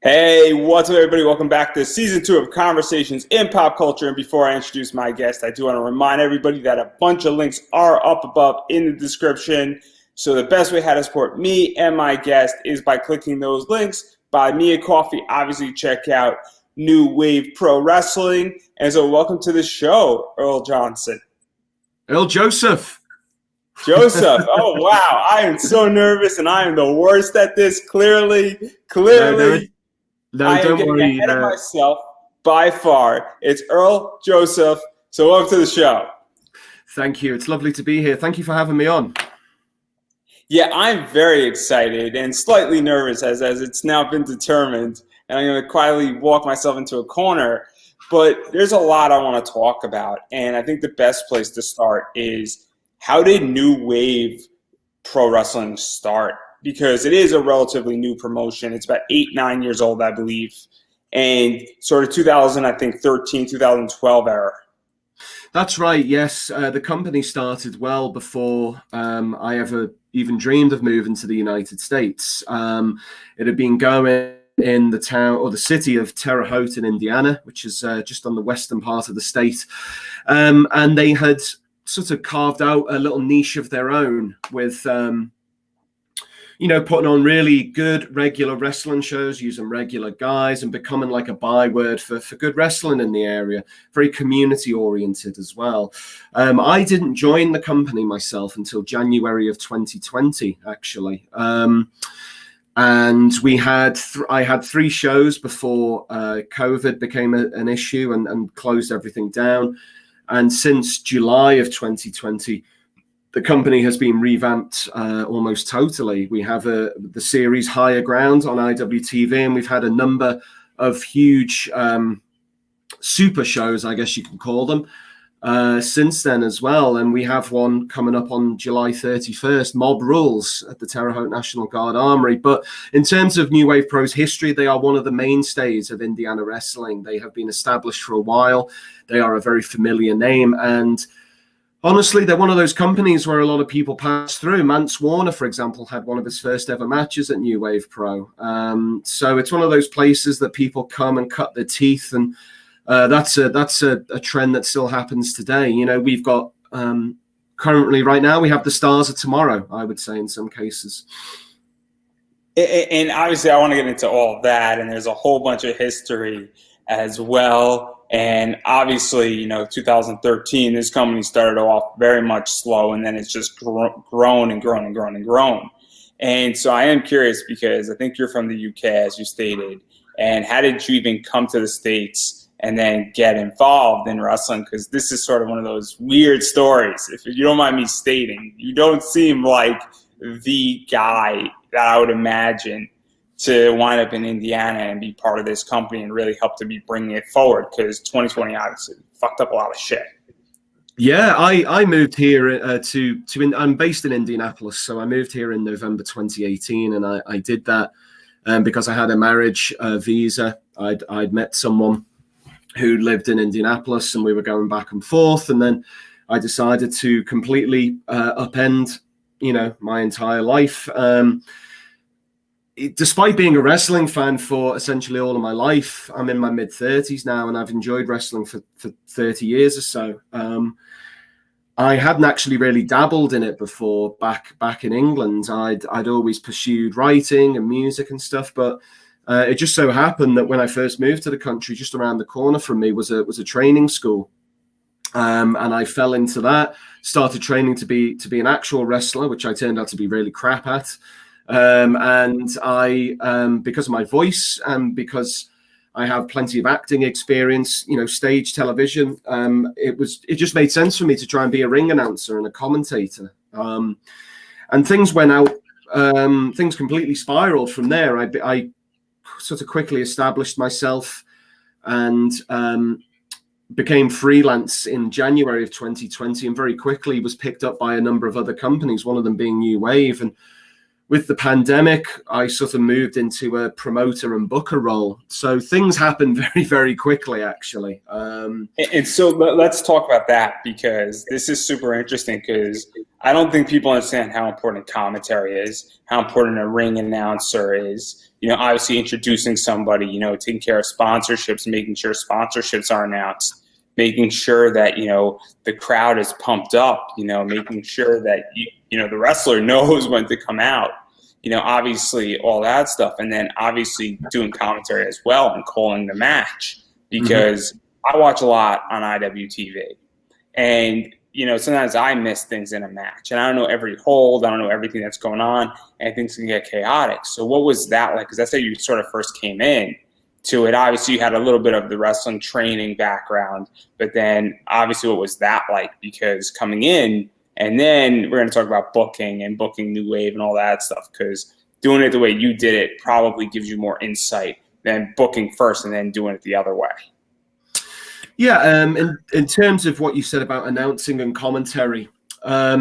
Hey, what's up, everybody? Welcome back to Season 2 of Conversations in Pop Culture. And before I introduce my guest, I do want to remind everybody that a bunch of links are up above in the description. So the best way how to support me and my guest is by clicking those links. Buy me a coffee. Obviously, check out New Wave Pro Wrestling. And so welcome to the show, Earl Johnson. Earl Joseph. Joseph. Oh, wow. I am so nervous, and I am the worst at this, clearly. No, I am don't getting worry. ahead of myself by far. It's Earl Joseph. So welcome to the show. Thank you. It's lovely to be here. Thank you for having me on. Yeah, I'm very excited and slightly nervous as it's now been determined. And I'm going to quietly walk myself into a corner. But there's a lot I want to talk about. And I think the best place to start is, how did New Wave Pro Wrestling start? Because it is a relatively new promotion. It's about 8-9 years old, I believe, and sort of 2013, 2012 era. That's right. Yes, the company started well before I ever even dreamed of moving to the United States. It had been going in the town or the city of Terre Haute in Indiana, which is just on the western part of the state, and they had sort of carved out a little niche of their own with putting on really good regular wrestling shows, using regular guys and becoming like a byword for good wrestling in the area, very community oriented as well. I didn't join the company myself until January of 2020, actually. And I had 3 shows before COVID became an issue and closed everything down. And since July of 2020, the company has been revamped almost totally. We have the series Higher Ground on IWTV, and we've had a number of huge super shows, I guess you can call them, since then as well. And we have one coming up on July 31st, Mob Rules at the Terre Haute National Guard Armory. But in terms of New Wave Pro's history, they are one of the mainstays of Indiana wrestling. They have been established for a while. They are a very familiar name, and honestly, they're one of those companies where a lot of people pass through. Mance Warner, for example, had one of his first ever matches at New Wave Pro. So it's one of those places that people come and cut their teeth, and that's a trend that still happens today. You know, we've got currently right now we have the stars of tomorrow, I would say, in some cases. And obviously, I want to get into all of that, and there's a whole bunch of history as well. And obviously, 2013, this company started off very much slow, and then it's just grown and grown and grown and grown. And so I am curious, because I think you're from the UK, as you stated. And how did you even come to the States and then get involved in wrestling? Because this is sort of one of those weird stories. If you don't mind me stating, you don't seem like the guy that I would imagine to wind up in Indiana and be part of this company and really help to be bringing it forward, because 2020 obviously fucked up a lot of shit. Yeah, I moved here I'm based in Indianapolis, so I moved here in November 2018, and I did that because I had a marriage visa. I'd met someone who lived in Indianapolis, and we were going back and forth, and then I decided to completely upend, my entire life. Despite being a wrestling fan for essentially all of my life, I'm in my mid-30s now, and I've enjoyed wrestling for 30 years or so. I hadn't actually really dabbled in it before back in England. I'd always pursued writing and music and stuff, but it just so happened that when I first moved to the country, just around the corner from me was a training school. And I fell into that, started training to be an actual wrestler, which I turned out to be really crap at. And I, because of my voice and because I have plenty of acting experience, stage television, it just made sense for me to try and be a ring announcer and a commentator. And things went out, things completely spiraled from there. I sort of quickly established myself and became freelance in January of 2020, and very quickly was picked up by a number of other companies, one of them being New Wave. And with the pandemic, I sort of moved into a promoter and booker role. So things happened very, very quickly, actually. And so let's talk about that, because this is super interesting, because I don't think people understand how important commentary is, how important a ring announcer is. Obviously introducing somebody, taking care of sponsorships, making sure sponsorships are announced, making sure that, the crowd is pumped up, making sure that, the wrestler knows when to come out, obviously all that stuff. And then obviously doing commentary as well and calling the match, because I watch a lot on IWTV, and sometimes I miss things in a match, and I don't know every hold, I don't know everything that's going on, and things can get chaotic. So what was that like? Because that's how you sort of first came in to it. Obviously you had a little bit of the wrestling training background, but then obviously what was that like? Because coming in, and then we're going to talk about booking and booking New Wave and all that stuff, because doing it the way you did it probably gives you more insight than booking first and then doing it the other way. Yeah, in terms of what you said about announcing and commentary, I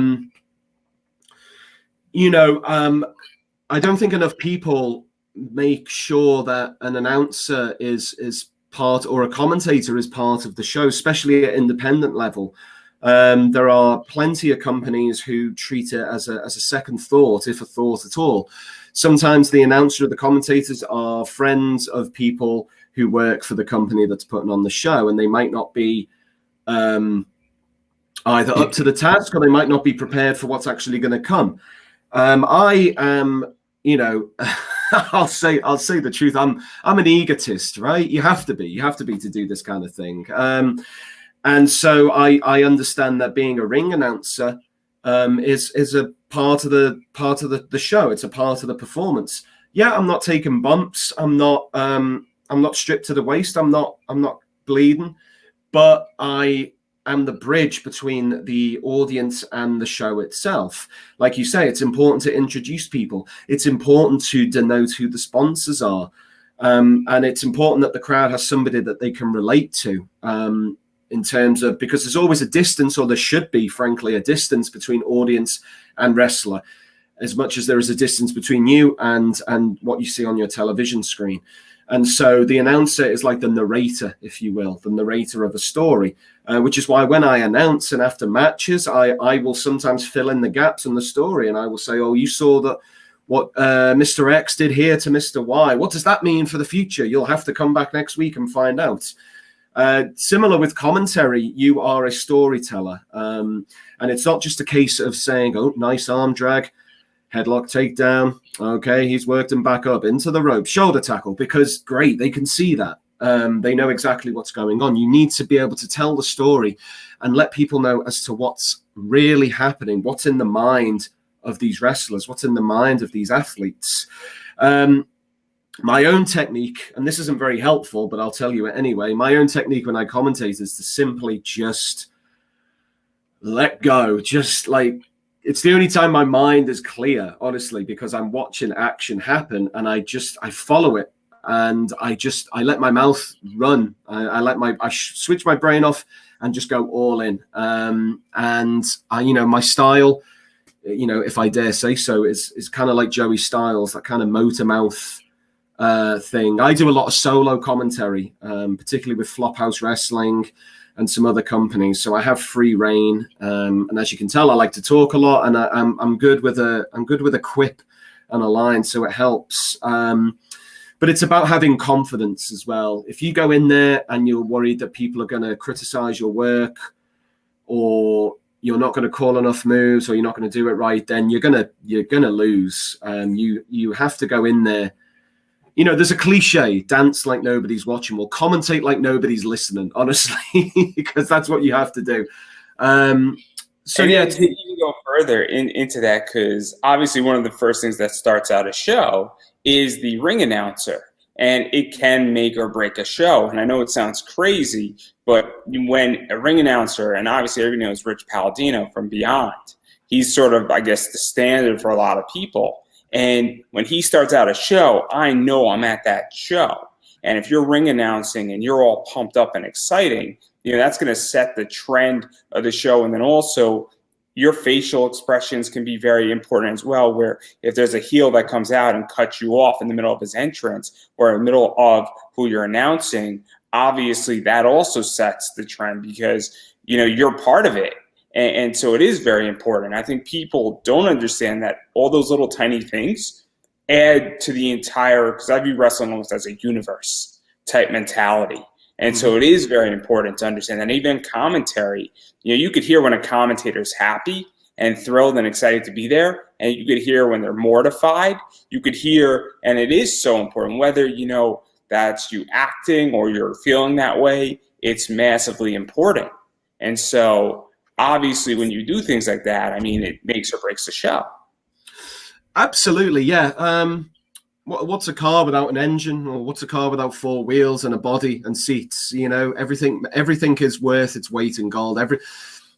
don't think enough people make sure that an announcer is part, or a commentator is part of the show, especially at independent level. There are plenty of companies who treat it as a second thought, if a thought at all. Sometimes the announcer or the commentators are friends of people who work for the company that's putting on the show, and they might not be either up to the task, or they might not be prepared for what's actually going to come. I am, I'll say the truth. I'm an egotist, right? You have to be to do this kind of thing. And so I understand that being a ring announcer is a part of the show. It's a part of the performance. Yeah, I'm not taking bumps. I'm not stripped to the waist. I'm not bleeding, but I am the bridge between the audience and the show itself. Like you say, it's important to introduce people. It's important to denote who the sponsors are. And it's important that the crowd has somebody that they can relate to, in terms of, because there's always a distance, or there should be, frankly, a distance between audience and wrestler, as much as there is a distance between you and what you see on your television screen. And so the announcer is like the narrator, if you will, the narrator of a story, which is why when I announce and after matches, I will sometimes fill in the gaps in the story, and I will say, oh, you saw that what Mr. X did here to Mr. Y. What does that mean for the future? You'll have to come back next week and find out. Similar with commentary, you are a storyteller. And it's not just a case of saying, oh, nice arm drag, headlock takedown. Okay, he's worked him back up into the rope, shoulder tackle, because great, they can see that. They know exactly what's going on. You need to be able to tell the story and let people know as to what's really happening, what's in the mind of these wrestlers, what's in the mind of these athletes. My own technique, and this isn't very helpful, but I'll tell you it anyway, my own technique when I commentate is to simply just let go. Just like, it's the only time my mind is clear, honestly, because I'm watching action happen, and I follow it, and I let my mouth run. I switch my brain off and just go all in. And my style, if I dare say so, is kind of like Joey Styles, that kind of motor mouth thing. I do a lot of solo commentary, particularly with Flophouse Wrestling and some other companies. So I have free reign, and as you can tell, I like to talk a lot, and I'm good with a quip and a line, so it helps. But it's about having confidence as well. If you go in there and you're worried that people are going to criticize your work, or you're not going to call enough moves, or you're not going to do it right, then you're gonna lose. You have to go in there. There's a cliche, dance like nobody's watching. Well, commentate like nobody's listening, honestly, because that's what you have to do. So yeah, to even go further into that, because obviously one of the first things that starts out a show is the ring announcer, and it can make or break a show. And I know it sounds crazy, but when a ring announcer, and obviously everybody knows Rich Palladino from Beyond, he's sort of, I guess, the standard for a lot of people. And when he starts out a show, I know I'm at that show. And if you're ring announcing and you're all pumped up and exciting, that's going to set the trend of the show. And then also your facial expressions can be very important as well, where if there's a heel that comes out and cuts you off in the middle of his entrance or in the middle of who you're announcing, obviously that also sets the trend because, you know, you're part of it. And so it is very important. I think people don't understand that all those little tiny things add to the entire, because I view wrestling almost as a universe type mentality. And so it is very important to understand that. Even commentary, you know, you could hear when a commentator's happy and thrilled and excited to be there, and you could hear when they're mortified. You could hear, and it is so important, whether, you know, that's you acting or you're feeling that way, it's massively important. And so obviously when you do things like that, I mean, it makes or breaks the show. Absolutely, yeah. What's a car without an engine, or what's a car without four wheels and a body and seats? You know, everything is worth its weight in gold.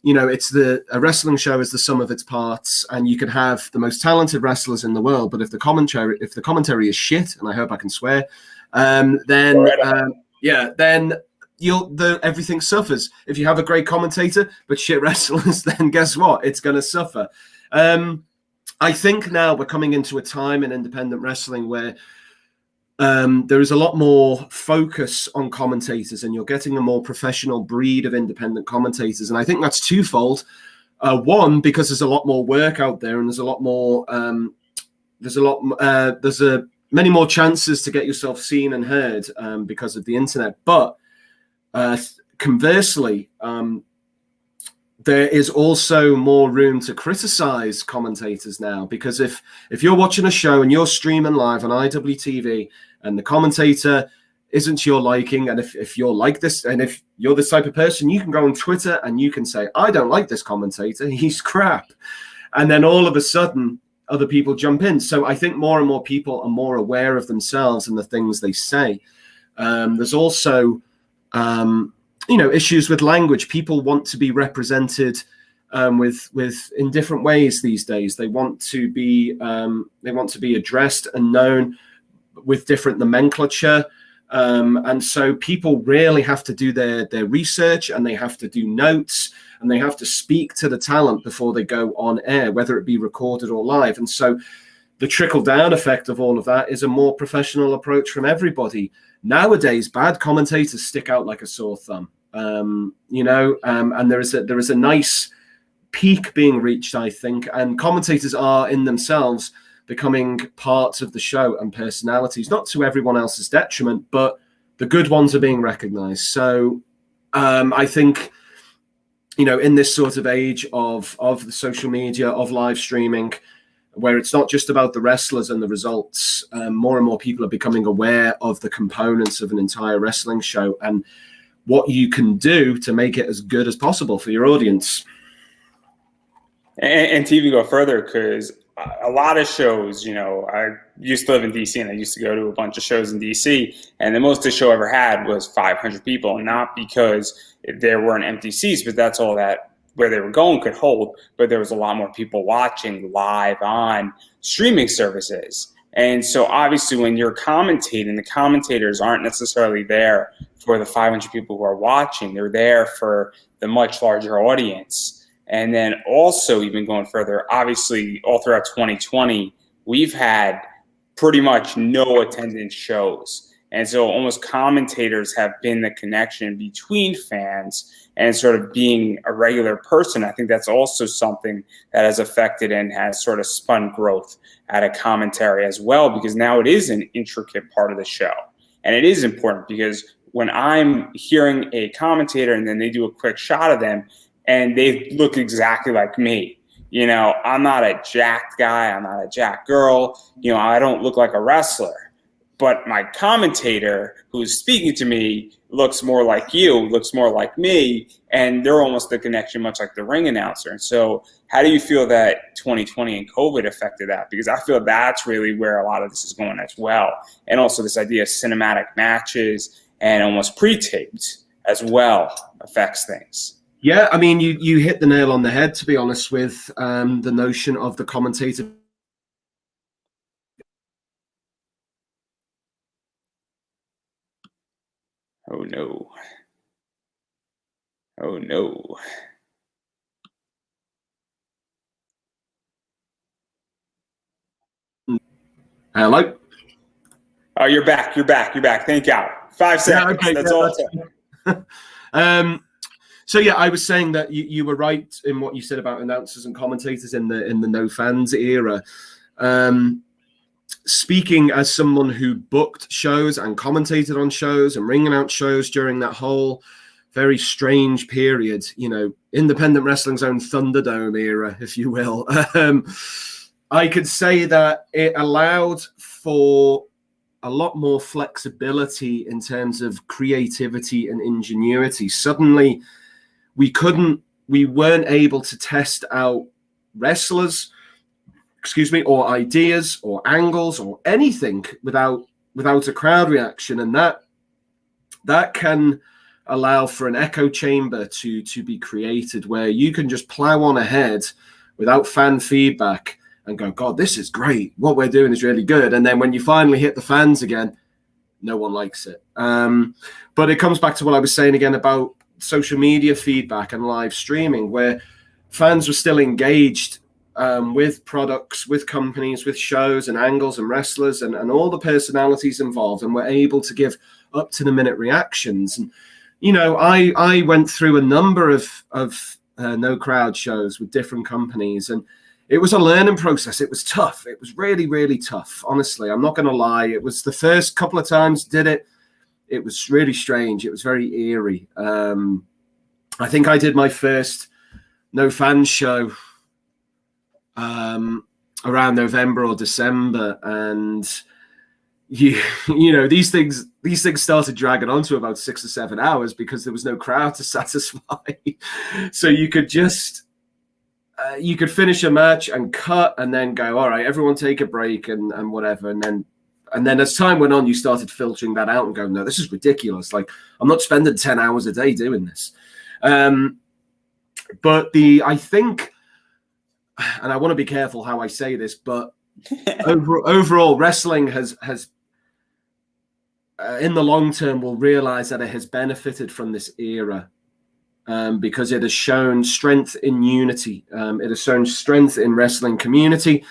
It's a wrestling show is the sum of its parts, and you can have the most talented wrestlers in the world, but if the commentary is shit, and I hope I can swear, then everything suffers. If you have a great commentator but shit wrestlers, then guess what? It's going to suffer. I think now we're coming into a time in independent wrestling where there is a lot more focus on commentators, and you're getting a more professional breed of independent commentators. And I think that's twofold. One, because there's a lot more work out there, and there's many more chances to get yourself seen and heard because of the internet. But conversely, there is also more room to criticize commentators now, because if you're watching a show and you're streaming live on IWTV and the commentator isn't to your liking, and if you're like this, and if you're this type of person, you can go on Twitter and you can say, I don't like this commentator, he's crap. And then all of a sudden, other people jump in. So I think more and more people are more aware of themselves and the things they say. There's also issues with language. People want to be represented with in different ways these days. They want to be addressed and known with different nomenclature, and so people really have to do their research, and they have to do notes, and they have to speak to the talent before they go on air, whether it be recorded or live. And so the trickle-down effect of all of that is a more professional approach from everybody. Nowadays, bad commentators stick out like a sore thumb, and there is a nice peak being reached, I think, and commentators are in themselves becoming parts of the show and personalities, not to everyone else's detriment, but the good ones are being recognized. So I think, in this sort of age of the social media, of live streaming, where it's not just about the wrestlers and the results, more and more people are becoming aware of the components of an entire wrestling show and what you can do to make it as good as possible for your audience. And to even go further, because a lot of shows, I used to live in DC, and I used to go to a bunch of shows in DC, and the most the show ever had was 500 people, not because there weren't empty seats, but that's all that where they were going could hold, but there was a lot more people watching live on streaming services. And so obviously when you're commentating, the commentators aren't necessarily there for the 500 people who are watching. They're there for the much larger audience. And then also, even going further, obviously all throughout 2020, we've had pretty much no attendance shows. And so almost commentators have been the connection between fans and sort of being a regular person. I think that's also something that has affected and has sort of spun growth at a commentary as well, because now it is an intricate part of the show. And it is important because when I'm hearing a commentator and then they do a quick shot of them and they look exactly like me, I'm not a jacked guy, I'm not a jacked girl, I don't look like a wrestler. But my commentator who's speaking to me looks more like you, looks more like me, and they're almost the connection, much like the ring announcer. And so how do you feel that 2020 and COVID affected that? Because I feel that's really where a lot of this is going as well. And also this idea of cinematic matches and almost pre-taped as well affects things. Yeah, I mean, you hit the nail on the head, to be honest, with the notion of the commentator. Oh no. Oh no. Hello. Oh, you're back. Thank God. 5 seconds. Yeah, okay, That's all. So yeah, I was saying that you were right in what you said about announcers and commentators in the no fans era. Speaking as someone who booked shows and commentated on shows and ringing out shows during that whole very strange period, independent wrestling's own Thunderdome era, if you will, I could say that it allowed for a lot more flexibility in terms of creativity and ingenuity. Suddenly, we weren't able to test out wrestlers, or ideas or angles or anything without a crowd reaction. And that can allow for an echo chamber to be created where you can just plow on ahead without fan feedback and go, God, this is great. What we're doing is really good. And then when you finally hit the fans again, no one likes it. But it comes back to what I was saying again about social media feedback and live streaming, where fans were still engaged with products, with companies, with shows and angles and wrestlers and all the personalities involved, and were able to give up to the minute reactions. And, I went through a number of no crowd shows with different companies, and it was a learning process. It was tough. It was really, really tough. Honestly, I'm not going to lie. It was the first couple of times did it. It was really strange. It was very eerie. I think I did my first no fans show around November or December, and these things started dragging on to about 6 or 7 hours because there was no crowd to satisfy. So you could just you could finish a match and cut and then go, all right, everyone take a break and whatever. And then as time went on, you started filtering that out and go, no, this is ridiculous. Like, I'm not spending 10 hours a day doing this. But I think, and I want to be careful how I say this, but overall wrestling has in the long term will realize that it has benefited from this era. Because it has shown strength in unity. It has shown strength in wrestling community,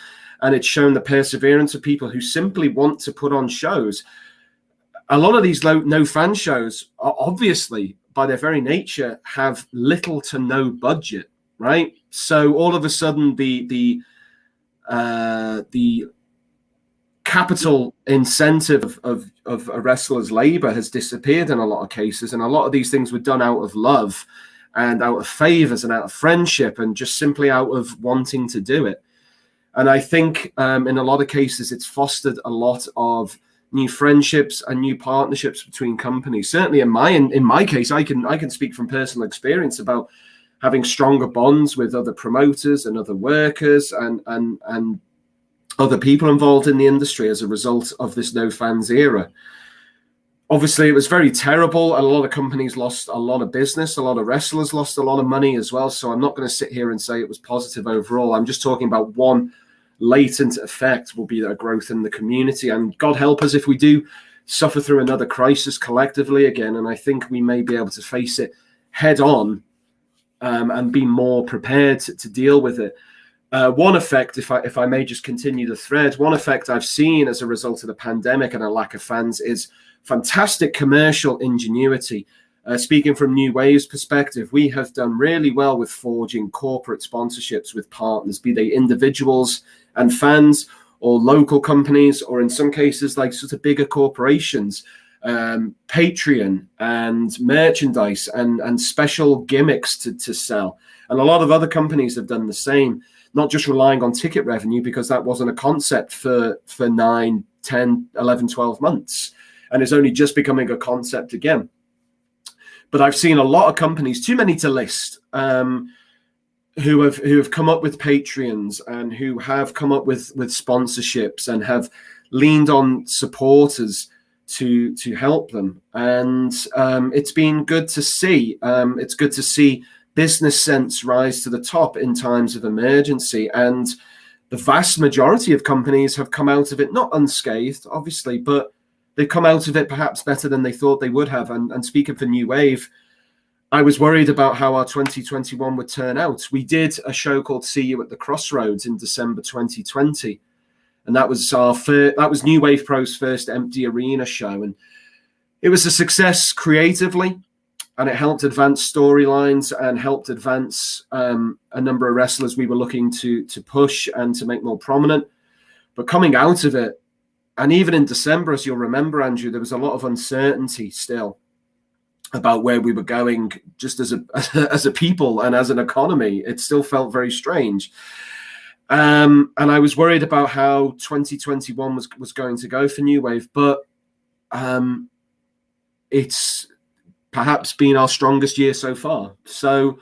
and it's shown the perseverance of people who simply want to put on shows. A lot of these no fan shows are obviously, by their very nature, have little to no budget, right? So all of a sudden, the capital incentive of a wrestler's labor has disappeared in a lot of cases, and a lot of these things were done out of love and out of favors and out of friendship and just simply out of wanting to do it. And I think in a lot of cases it's fostered a lot of new friendships and new partnerships between companies. Certainly in my case, I can speak from personal experience about having stronger bonds with other promoters and other workers and other people involved in the industry as a result of this no fans era. Obviously, it was very terrible, and a lot of companies lost a lot of business. A lot of wrestlers lost a lot of money as well. So I'm not going to sit here and say it was positive overall. I'm just talking about one latent effect will be a growth in the community. And God help us if we do suffer through another crisis collectively again. And I think we may be able to face it head on and be more prepared to deal with it. One effect, if I may just continue the thread, one effect I've seen as a result of the pandemic and a lack of fans is fantastic commercial ingenuity. Speaking from New Wave's perspective, we have done really well with forging corporate sponsorships with partners, be they individuals and fans or local companies, or in some cases like sort of bigger corporations, Patreon and merchandise and special gimmicks to sell. And a lot of other companies have done the same, not just relying on ticket revenue, because that wasn't a concept for 9, 10, 11, 12 months. And it's only just becoming a concept again. But I've seen a lot of companies, too many to list, who have come up with Patreons and who have come up with sponsorships and have leaned on supporters to help them. And it's been good to see. It's good to see business sense rise to the top in times of emergency. And the vast majority of companies have come out of it, not unscathed, obviously, but they've come out of it perhaps better than they thought they would have. And speaking for New Wave, I was worried about how our 2021 would turn out. We did a show called See You at the Crossroads in December 2020. and that was that was New Wave Pro's first empty arena show, and it was a success creatively, and it helped advance storylines and helped advance a number of wrestlers we were looking to push and to make more prominent. But coming out of it, and even in December, as you'll remember, Andrew, there was a lot of uncertainty still about where we were going, just as a people and as an economy. It still felt very strange. And I was worried about how 2021 was going to go for New Wave, but it's perhaps been our strongest year so far. So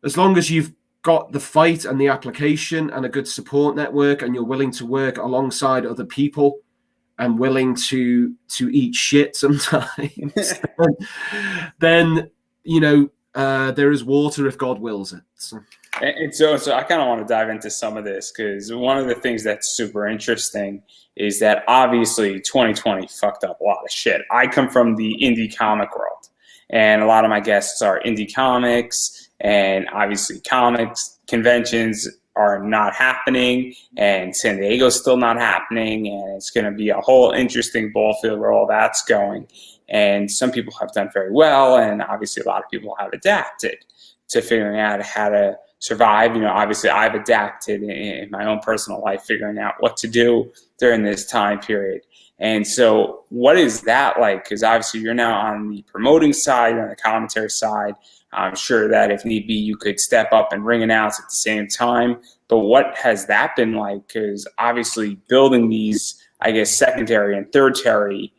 as long as you've got the fight and the application and a good support network, and you're willing to work alongside other people and willing to eat shit sometimes, then there is water if God wills it. And so I kind of want to dive into some of this, because one of the things that's super interesting is that obviously 2020 fucked up a lot of shit. I come from the indie comic world, and a lot of my guests are indie comics, and obviously comics conventions are not happening, and San Diego's still not happening, and it's going to be a whole interesting ball field where all that's going. And some people have done very well, and obviously a lot of people have adapted to figuring out how to survive. Obviously I've adapted in my own personal life, figuring out what to do during this time period. And so what is that like? Because obviously you're now on the promoting side, on the commentary side. I'm sure that if need be, you could step up and ring announce at the same time. But what has that been like? Because obviously building these, I guess, secondary and tertiary,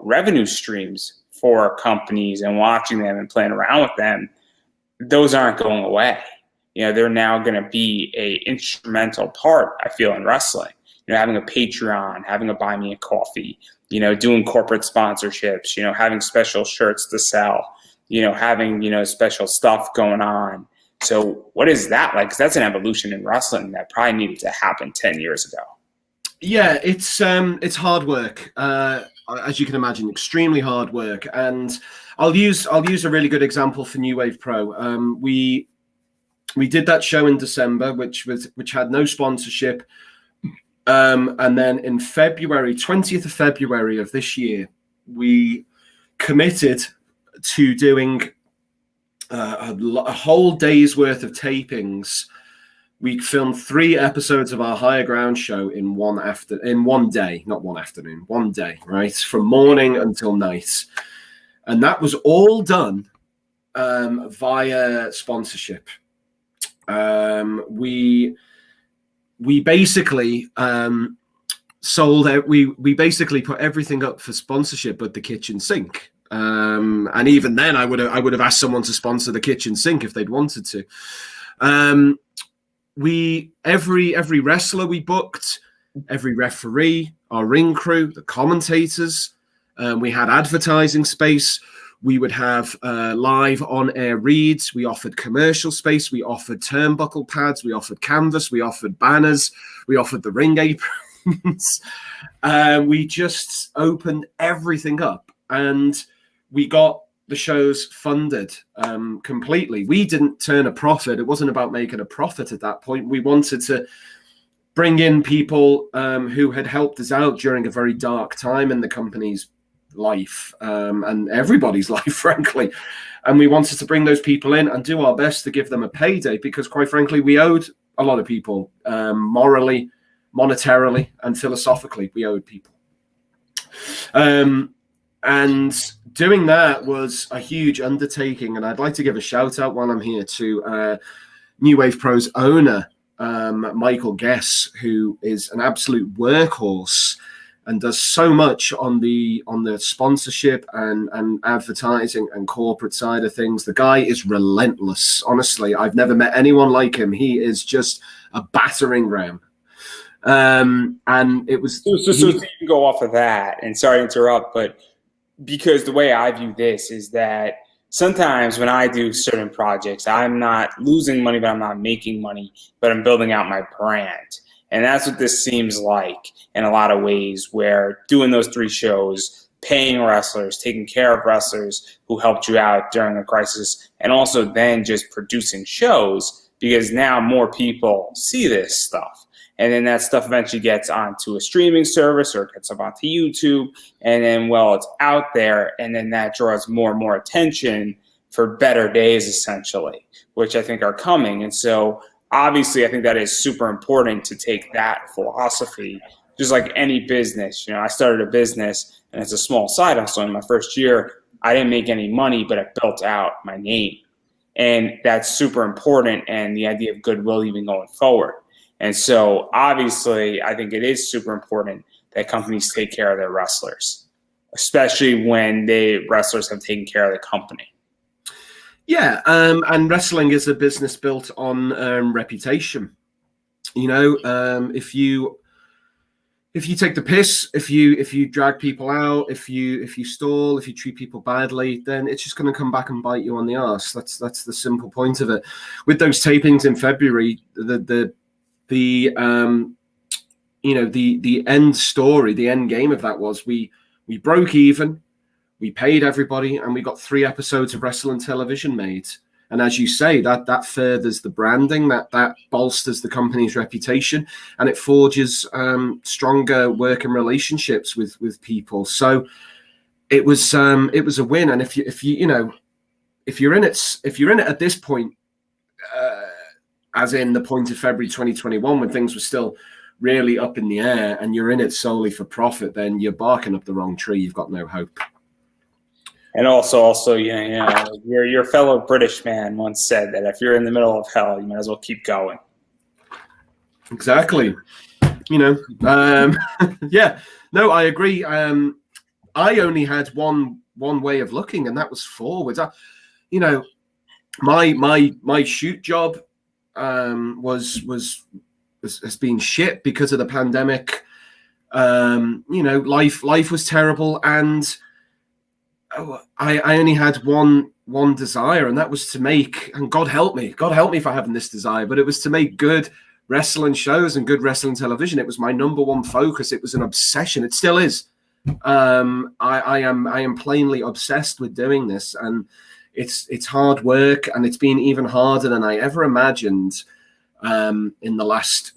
revenue streams for companies and watching them and playing around with them, those aren't going away. They're now going to be a instrumental part, I feel, in wrestling. Having a Patreon, having a Buy Me a Coffee, doing corporate sponsorships, having special shirts to sell, having, special stuff going on. So what is that like? Because that's an evolution in wrestling that probably needed to happen 10 years ago. Yeah, it's hard work, as you can imagine, extremely hard work. And I'll use a really good example for New Wave Pro. We did that show in December, which had no sponsorship. And then in February, 20th of February of this year, we committed to doing a whole day's worth of tapings. We filmed 3 episodes of our Higher Ground show in one day, not one afternoon, one day, right? From morning until night. And that was all done via sponsorship. We basically sold out. We basically put everything up for sponsorship but the kitchen sink. And even then, I would have asked someone to sponsor the kitchen sink if they'd wanted to. Every wrestler we booked, every referee, our ring crew, the commentators, we had advertising space. We would have live on-air reads. We offered commercial space. We offered turnbuckle pads. We offered canvas. We offered banners. We offered the ring aprons. We just opened everything up, and we got the shows funded completely. We didn't turn a profit. It wasn't about making a profit at that point. We wanted to bring in people who had helped us out during a very dark time in the company's life and everybody's life, frankly. And we wanted to bring those people in and do our best to give them a payday, because quite frankly, we owed a lot of people morally, monetarily, and philosophically. We owed people. And doing that was a huge undertaking. And I'd like to give a shout out while I'm here to New Wave Pro's owner, Michael Guess, who is an absolute workhorse and does so much on the sponsorship and advertising and corporate side of things. The guy is relentless. Honestly, I've never met anyone like him. He is just a battering ram. And it was... So you can go off of that, and sorry to interrupt, but because the way I view this is that sometimes when I do certain projects, I'm not losing money, but I'm not making money, but I'm building out my brand. And that's what this seems like in a lot of ways, where doing those 3 shows, paying wrestlers, taking care of wrestlers who helped you out during a crisis, and also then just producing shows, because now more people see this stuff. and then that stuff eventually gets onto a streaming service or it gets up onto YouTube, and then, well, it's out there, and then that draws more and more attention for better days, essentially, which I think are coming. And so obviously I think that is super important to take that philosophy, just like any business. I started a business, and it's a small side hustle. In my first year, I didn't make any money, but I built out my name. And that's super important, and the idea of goodwill even going forward. And so obviously I think it is super important that companies take care of their wrestlers, especially when the wrestlers have taken care of the company. Yeah, and wrestling is a business built on reputation. If you take the piss, if you drag people out, if you stall, if you treat people badly, then it's just going to come back and bite you on the arse. That's the simple point of it. With those tapings in February, the end story, the end game of that was we broke even, we paid everybody, and we got 3 episodes of wrestling television made. And as you say, that furthers the branding, that bolsters the company's reputation, and it forges stronger working relationships with people. So it was a win. And if you're in it at this point, as in the point of February 2021, when things were still really up in the air, and you're in it solely for profit, then you're barking up the wrong tree. You've got no hope. And also, your fellow British man once said that if you're in the middle of hell, you might as well keep going. Exactly. Yeah. No, I agree. I only had one way of looking, and that was forwards. My shoot job has been shit because of the pandemic. Life was terrible, and I only had one desire, and that was to make, and God help me for having this desire, but it was to make good wrestling shows and good wrestling television. It was my number one focus. It was an obsession. It still is. I am plainly obsessed with doing this, and it's hard work, and it's been even harder than I ever imagined in the last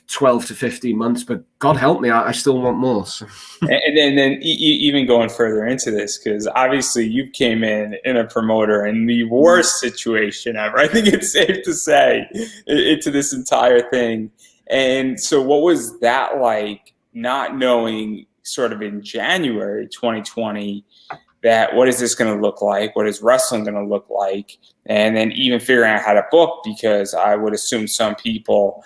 12 to 15 months, but God help me, I still want more. So. And then even going further into this, because obviously you came in a promoter in the worst situation ever, I think it's safe to say, into this entire thing. And so what was that like, not knowing sort of in January 2020 that what is this going to look like? What is wrestling going to look like? And then even figuring out how to book, because I would assume some people,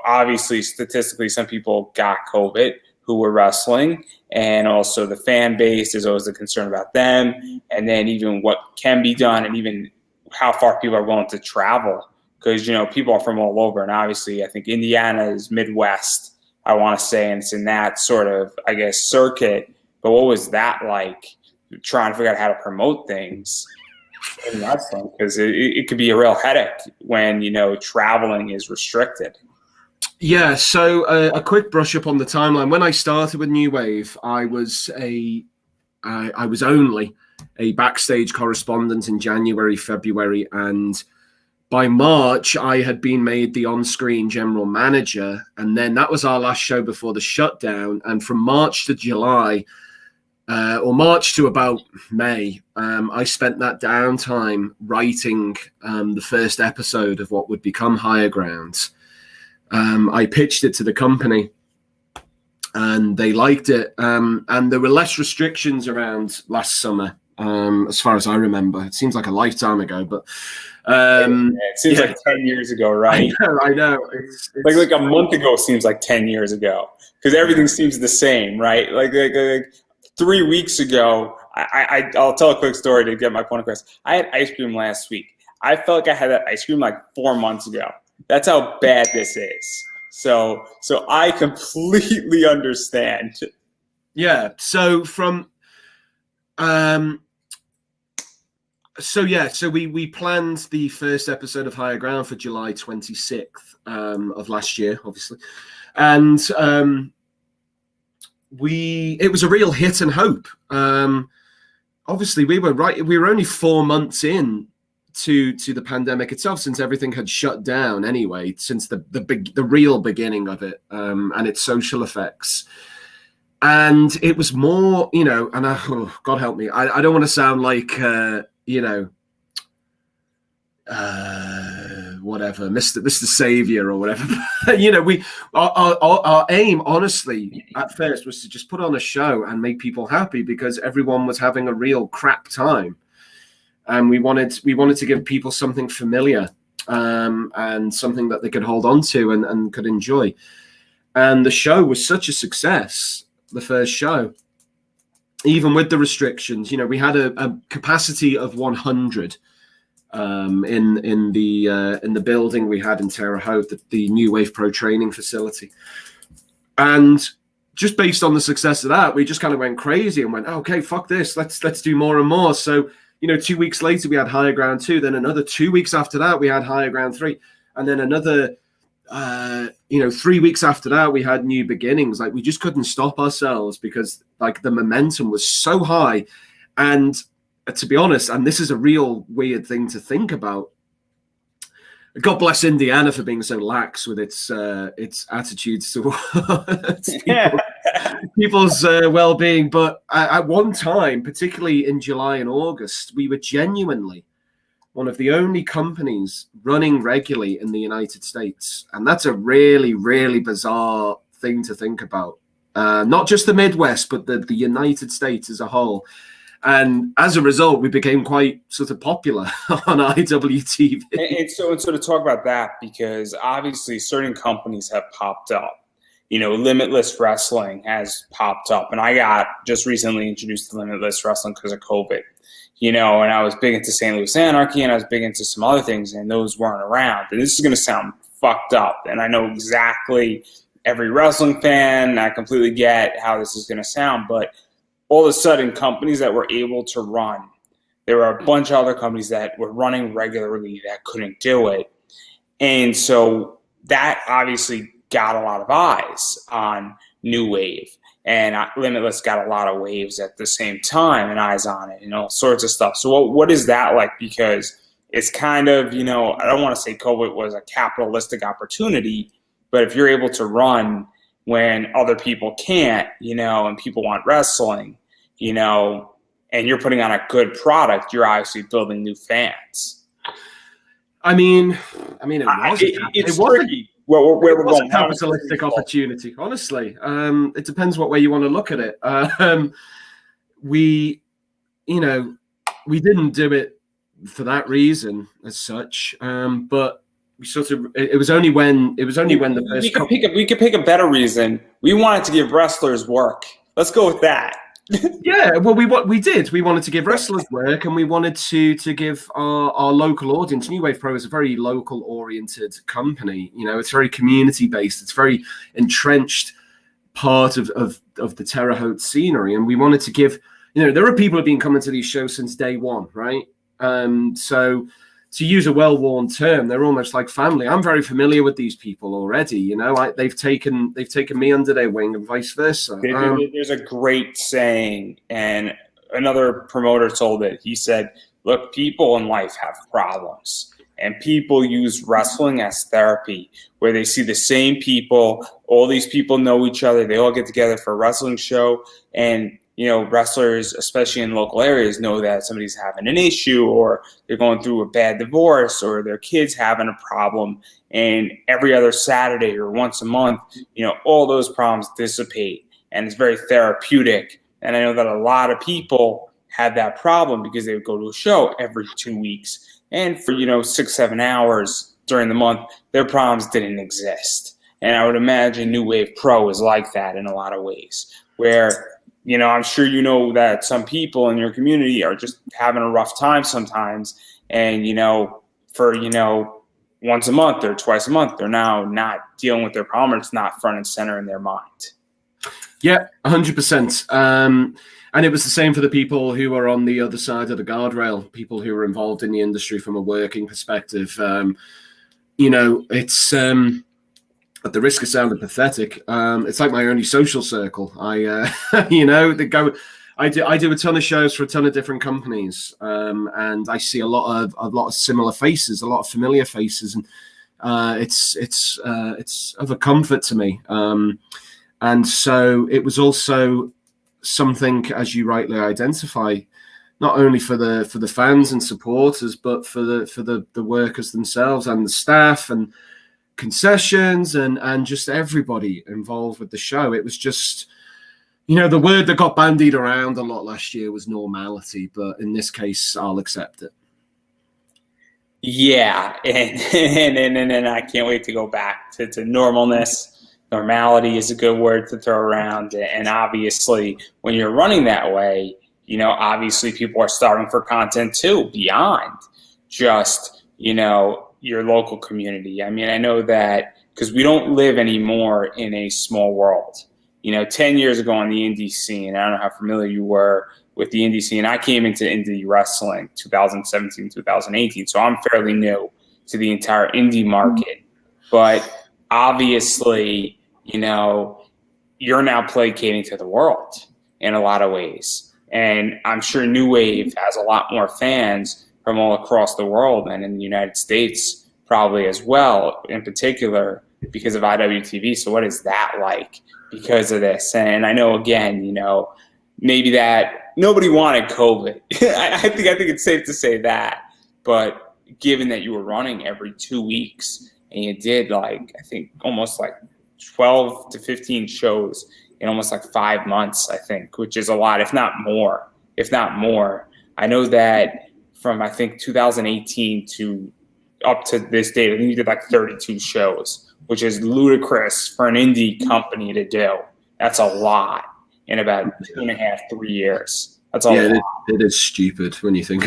obviously statistically, some people got COVID who were wrestling, and also the fan base, there's always a concern about them. And then even what can be done, and even how far people are willing to travel, because, people are from all over. And obviously I think Indiana is Midwest, I want to say, and it's in that sort of, I guess, circuit. But what was that like, trying to figure out how to promote things in wrestling? Because it could be a real headache when traveling is restricted. Yeah, so a quick brush up on the timeline. When I started with New Wave, I was only a backstage correspondent in January, February, and by March I had been made the on-screen general manager, and then that was our last show before the shutdown. And from March to July, or March to about May, I spent that downtime writing the first episode of what would become Higher Grounds. I pitched it to the company, and they liked it. And there were less restrictions around last summer, as far as I remember. It seems like a lifetime ago, but it seems like 10 years ago, right? I know. It's like a month ago seems like 10 years ago, because everything seems the same, right? Like 3 weeks ago, I'll tell a quick story to get my point across. I had ice cream last week. I felt like I had that ice cream like 4 months ago. That's how bad this is. So I completely understand. Yeah. So we planned the first episode of Higher Ground for July 26th of last year, obviously, and it was a real hit and hope. Obviously, we were right. We were only 4 months in to the pandemic itself, since everything had shut down anyway, since the real beginning of it, and its social effects. And it was more, you know, and God help me, I don't want to sound like, you know, whatever, Mr. Savior or whatever. You know, our aim, honestly, at first was to just put on a show and make people happy, because everyone was having a real crap time, and we wanted to give people something familiar, and something that they could hold on to and could enjoy. And the show was such a success, the first show, even with the restrictions. You know, we had a capacity of 100 in the building we had in Terre Haute, the New Wave Pro training facility. And just based on the success of that, we just kind of went crazy and went, okay, fuck this, let's do more and more. So, you know, 2 weeks later we had Higher Ground 2, then another 2 weeks after that we had Higher Ground 3, and then another 3 weeks after that we had New Beginnings. Like, we just couldn't stop ourselves, because like the momentum was so high. And to be honest, and this is a real weird thing to think about, God bless Indiana for being so lax with its attitudes towards people's well-being. But at one time, particularly in July and August, we were genuinely one of the only companies running regularly in the United States. And that's a really, really bizarre thing to think about. Not just the Midwest, but the United States as a whole. And as a result, we became quite sort of popular on IWTV. And so to talk about that, because obviously certain companies have popped up. You know, Limitless Wrestling has popped up. And I got just recently introduced to Limitless Wrestling because of COVID. You know, and I was big into St. Louis Anarchy, and I was big into some other things, and those weren't around. And this is going to sound fucked up. And I know exactly every wrestling fan, I completely get how this is going to sound, but all of a sudden, companies that were able to run, there were a bunch of other companies that were running regularly that couldn't do it. And so that obviously got a lot of eyes on New Wave. And Limitless got a lot of waves at the same time and eyes on it and all sorts of stuff. So what is that like? Because it's kind of, you know, I don't want to say COVID was a capitalistic opportunity, but if you're able to run when other people can't, you know, and people want wrestling, you know, and you're putting on a good product, you're obviously building new fans. I mean, it was tricky. Where we're going, a capitalistic opportunity. Honestly, it depends what way you want to look at it. We didn't do it for that reason as such, but we sort of. It was only when the first. We could pick a better reason. We wanted to give wrestlers work. Let's go with that. Yeah, well, we did. We wanted to give wrestlers work, and we wanted to give our local audience. New Wave Pro is a very local-oriented company. You know, it's very community-based. It's very entrenched part of the Terre Haute scenery, and we wanted to give. You know, there are people who've been coming to these shows since day one, right? So to use a well-worn term, they're almost like family. I'm very familiar with these people already. You know, they've taken me under their wing, and vice versa. There's a great saying, and another promoter told it. He said, "Look, people in life have problems, and people use wrestling as therapy, where they see the same people. All these people know each other. They all get together for a wrestling show, and." You know, wrestlers, especially in local areas, know that somebody's having an issue, or they're going through a bad divorce, or their kid's having a problem. And every other Saturday or once a month, you know, all those problems dissipate, and it's very therapeutic. And I know that a lot of people had that problem because they would go to a show every 2 weeks, and for 6-7 hours during the month, their problems didn't exist. And I would imagine New Wave Pro is like that in a lot of ways, where I'm sure you know that some people in your community are just having a rough time sometimes. And, for, once a month or twice a month, they're now not dealing with their problem. It's not front and center in their mind. Yeah, 100%. And it was the same for the people who are on the other side of the guardrail, people who are involved in the industry from a working perspective. It's... at the risk of sounding pathetic, it's like my only social circle. I I do a ton of shows for a ton of different companies, and I see a lot of similar faces, a lot of familiar faces, and it's of a comfort to me. And so it was also something, as you rightly identify, not only for the fans and supporters, but for the workers themselves and the staff and concessions and just everybody involved with the show. It was just, the word that got bandied around a lot last year was normality, but in this case, I'll accept it. Yeah, and I can't wait to go back to normalness. Normality is a good word to throw around, and obviously, when you're running that way, obviously people are starving for content too, beyond just, your local community. I mean, I know that because we don't live anymore in a small world. 10 years ago on the indie scene, I don't know how familiar you were with the indie scene. I came into indie wrestling 2017, 2018, so I'm fairly new to the entire indie market. But obviously, you're now placating to the world in a lot of ways. And I'm sure New Wave has a lot more fans from all across the world and in the United States probably as well, in particular because of IWTV. So what is that like because of this? And I know, again, maybe that nobody wanted COVID. I think it's safe to say that. But given that you were running every 2 weeks and you did I think almost 12 to 15 shows in almost 5 months, I think, which is a lot, if not more. I know that from, I think, 2018 to up to this date, I think you did 32 shows, which is ludicrous for an indie company to do. That's a lot in about 2.5, 3 years. That's a lot. It is stupid when you think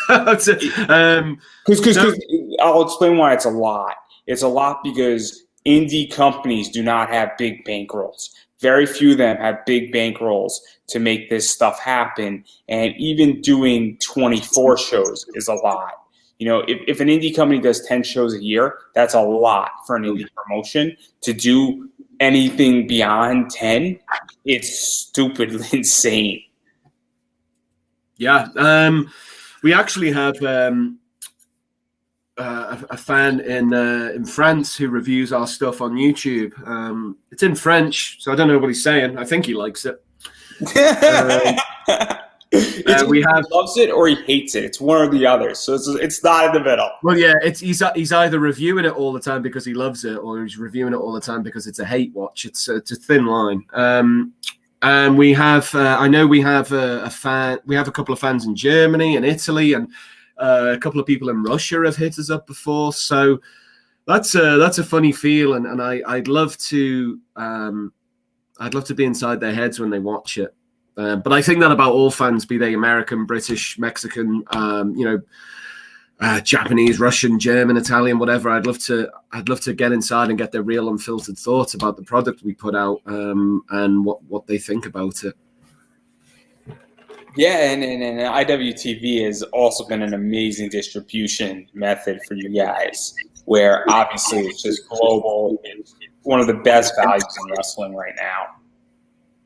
about it. Because I'll explain why it's a lot. It's a lot because indie companies do not have big bankrolls. Very few of them have big bankrolls to make this stuff happen. And even doing 24 shows is a lot. If an indie company does 10 shows a year, that's a lot for an indie promotion. To do anything beyond 10, it's stupidly insane. Yeah. We actually have a fan in France who reviews our stuff on YouTube. It's in French, so I don't know what he's saying. I think he likes it. We have loves it or he hates it. It's one or the other. So it's not in the middle. Well, yeah, he's either reviewing it all the time because he loves it, or he's reviewing it all the time because it's a hate watch. It's a thin line. And we have, I know we have a fan. We have a couple of fans in Germany and Italy, and a couple of people in Russia have hit us up before. So that's a funny feel, and I'd love to be inside their heads when they watch it. But I think that about all fans, be they American, British, Mexican, Japanese, Russian, German, Italian, whatever. I'd love to get inside and get their real unfiltered thoughts about the product we put out, and what they think about it. Yeah, and IWTV has also been an amazing distribution method for you guys, where obviously it's just global. It's one of the best values in wrestling right now.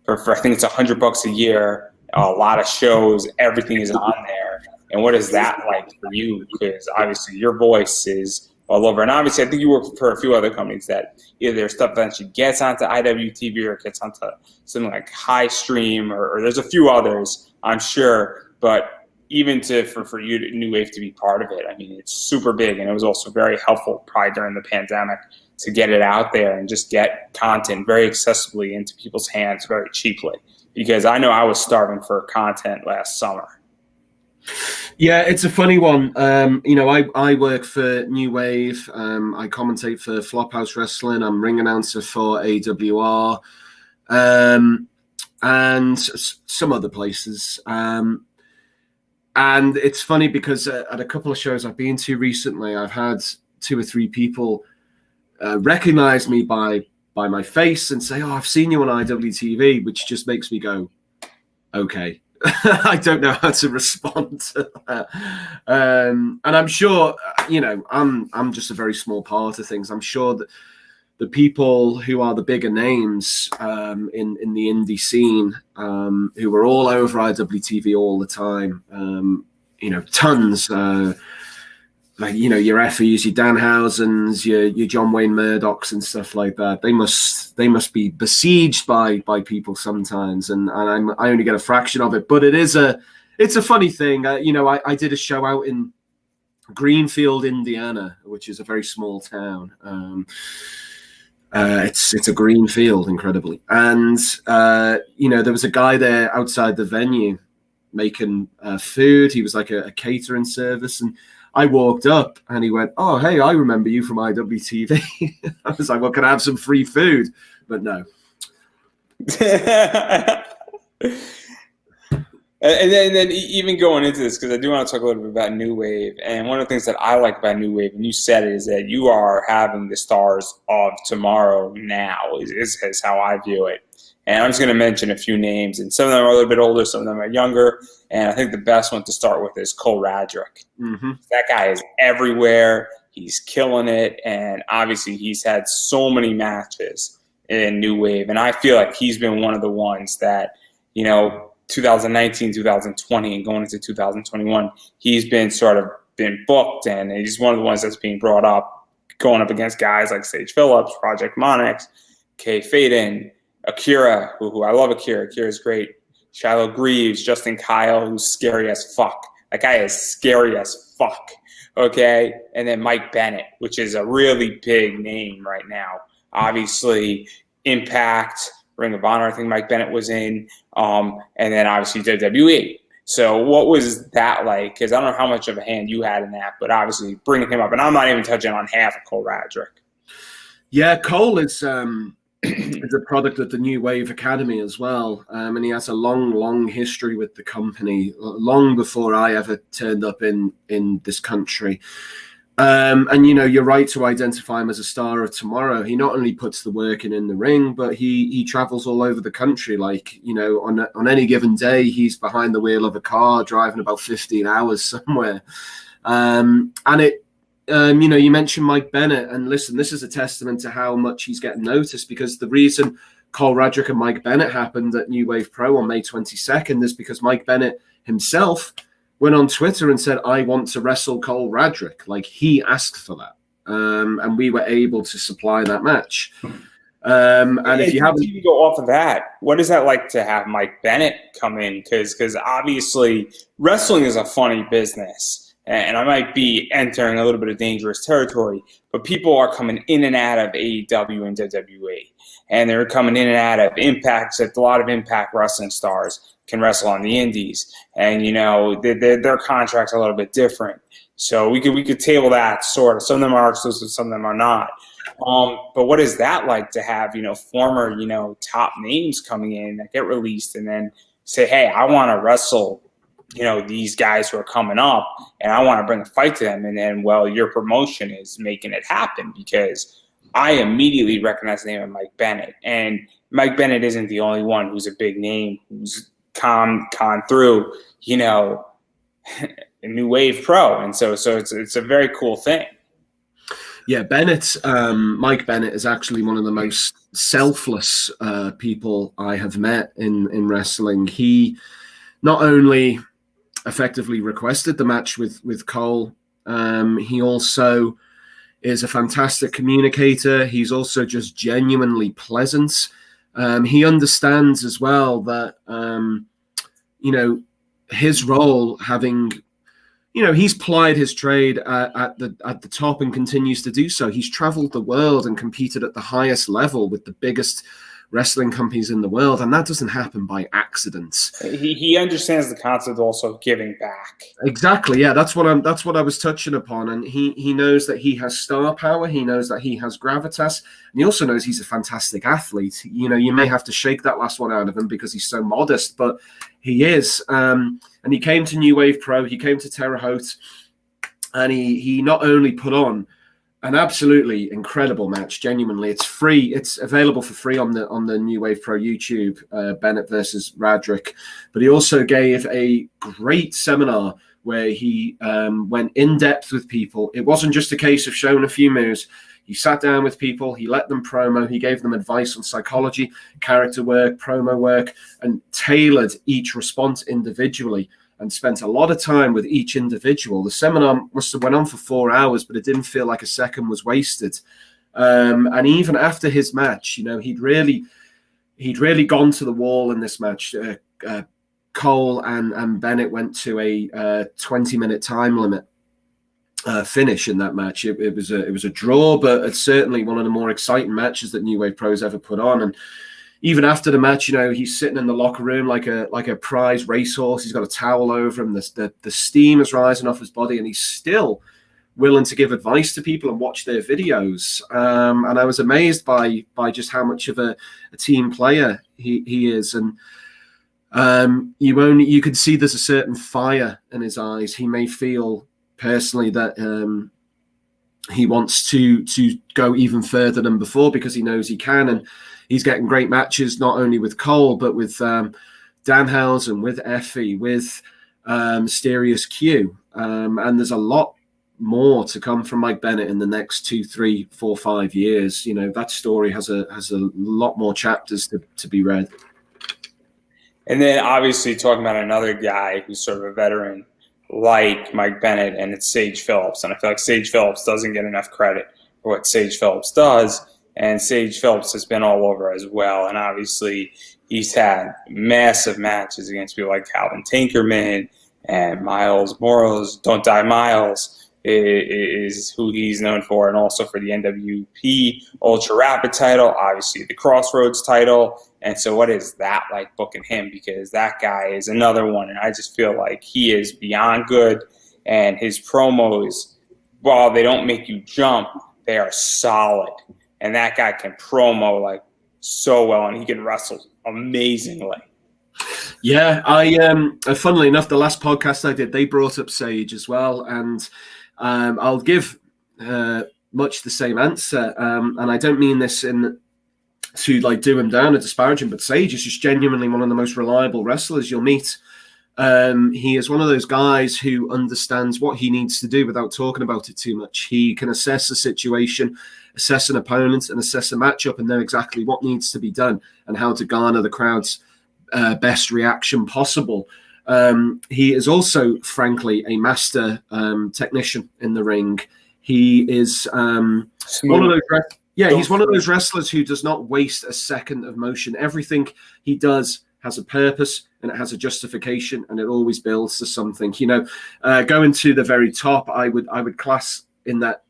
For I think it's $100 a year, a lot of shows, everything is on there. And what is that like for you? Because obviously your voice is all over. And obviously I think you work for a few other companies that either their stuff eventually gets onto IWTV or gets onto something like High Stream, or there's a few others, I'm sure. But even for you, New Wave, to be part of it, I mean, it's super big. And it was also very helpful probably during the pandemic to get it out there and just get content very accessibly into people's hands very cheaply. Because I know I was starving for content last summer. Yeah, it's a funny one. I work for New Wave. I commentate for Flophouse Wrestling. I'm ring announcer for AWR, and some other places. And it's funny because at a couple of shows I've been to recently, I've had 2 or 3 people recognize me by my face and say, "Oh, I've seen you on IWTV," which just makes me go, "Okay." I don't know how to respond to that. And I'm sure, I'm just a very small part of things. I'm sure that the people who are the bigger names in the indie scene, who were all over IWTV all the time, tons. Like, your Effie's, your Danhausens, your John Wayne Murdochs and stuff like that. They must be besieged by people sometimes, and I only get a fraction of it. But it's a funny thing. I did a show out in Greenfield, Indiana, which is a very small town. It's a green field, incredibly, and there was a guy there outside the venue making food. He was like a catering service, and I walked up and he went, "Oh, hey, I remember you from IWTV." I was like, "Well, can I have some free food?" But no. And then even going into this, because I do want to talk a little bit about New Wave, and one of the things that I like about New Wave, and you said it, is that you are having the stars of tomorrow now, is how I view it. And I'm just going to mention a few names, and some of them are a little bit older, some of them are younger, and I think the best one to start with is Cole Roderick. Mm-hmm. That guy is everywhere. He's killing it, and obviously he's had so many matches in New Wave, and I feel like he's been one of the ones that, 2019, 2020, and going into 2021, he's been booked, and he's one of the ones that's being brought up, going up against guys like Sage Phillips, Project Monix, Kay Faden, Akira, who I love Akira. Akira's great. Shiloh Greaves, Justin Kyle, who's scary as fuck. That guy is scary as fuck. Okay? And then Mike Bennett, which is a really big name right now. Obviously, Impact, Ring of Honor, I think Mike Bennett was in, and then obviously WWE. So what was that like? Because I don't know how much of a hand you had in that, but obviously bringing him up, and I'm not even touching on half of Cole Roderick. Yeah, Cole is is a product of the New Wave Academy as well, and he has a long history with the company, long before I ever turned up in this country. And you're right to identify him as a star of tomorrow. He not only puts the work in the ring, but he travels all over the country. Like, on any given day, he's behind the wheel of a car driving about 15 hours somewhere. You mentioned Mike Bennett, and listen, this is a testament to how much he's getting noticed, because the reason Cole Roderick and Mike Bennett happened at New Wave Pro on May 22nd is because Mike Bennett himself went on Twitter and said, "I want to wrestle Cole Roderick." Like, he asked for that, and we were able to supply that match. And if you haven't, even go off of that, what is that like to have Mike Bennett come in? Because obviously wrestling is a funny business, and I might be entering a little bit of dangerous territory, but people are coming in and out of AEW and WWE, and they're coming in and out of Impact. A lot of Impact wrestling stars can wrestle on the indies, and their contracts are a little bit different. So we could table that sort of. Some of them are exclusive, some of them are not. But what is that like to have former top names coming in that get released and then say, "Hey, I want to wrestle these guys who are coming up, and I want to bring a fight to them," and then your promotion is making it happen? Because I immediately recognize the name of Mike Bennett, and Mike Bennett isn't the only one who's a big name who's gone through a New Wave Pro, and so it's a very cool thing. Yeah, Mike Bennett is actually one of the most selfless people I have met in wrestling. He not only effectively requested the match with Cole, he also is a fantastic communicator. He's also just genuinely pleasant. He understands as well that his role, having he's plied his trade at the top and continues to do so. He's traveled the world and competed at the highest level with the biggest wrestling companies in the world, and that doesn't happen by accident. He understands the concept also of giving back. Exactly, yeah. That's what I was touching upon, and he knows that he has star power. He knows that he has gravitas, and he also knows he's a fantastic athlete. You may have to shake that last one out of him because he's so modest, but he is. And he came to New Wave Pro. He came to Terre Haute, and he not only put on an absolutely incredible match. Genuinely, it's free. It's available for free on the New Wave Pro YouTube, Bennett versus Roderick. But he also gave a great seminar where he went in depth with people. It wasn't just a case of showing a few moves. He sat down with people, he let them promo, he gave them advice on psychology, character work, promo work, and tailored each response individually, and spent a lot of time with each individual. The seminar must have went on for 4 hours, but it didn't feel like a second was wasted. And even after his match, he'd really gone to the wall in this match. Cole and Bennett went to a 20-minute time limit finish in that match. It was a draw, but it's certainly one of the more exciting matches that New Wave Pros ever put on. And even after the match, he's sitting in the locker room like a prize racehorse. He's got a towel over him. The steam is rising off his body, and he's still willing to give advice to people and watch their videos. And I was amazed by just how much of a team player he is. And you could see there's a certain fire in his eyes. He may feel personally that he wants to go even further than before because he knows he can, and he's getting great matches not only with Cole but with Danhausen, with Effie, with Mysterious Q, and there's a lot more to come from Mike Bennett in the next 2, 3, 4, 5 years. That story has a lot more chapters to be read. And then obviously talking about another guy who's sort of a veteran like Mike Bennett, and it's Sage Phillips. And I feel like Sage Phillips doesn't get enough credit for what Sage Phillips does. And Sage Phillips has been all over as well. And obviously he's had massive matches against people like Calvin Tinkerman and Miles Morales. Don't Die Miles is who he's known for, and also for the NWP Ultra Rapid title, obviously the Crossroads title. And so what is that like booking him? Because that guy is another one, and I just feel like he is beyond good, and his promos, while they don't make you jump, they are solid. And that guy can promo like so well, and he can wrestle amazingly. Yeah, funnily enough, the last podcast I did, they brought up Sage as well, and I'll give much the same answer, and I don't mean this to like do him down or disparage him, but Sage is just genuinely one of the most reliable wrestlers you'll meet. He is one of those guys who understands what he needs to do without talking about it too much. He can assess a situation, assess an opponent, and assess a matchup, and know exactly what needs to be done and how to garner the crowd's best reaction possible. He is also, frankly, a master technician in the ring. He is one of those. He's one of those wrestlers who does not waste a second of motion. Everything he does has a purpose and it has a justification, and it always builds to something. Going to the very top, I would class in that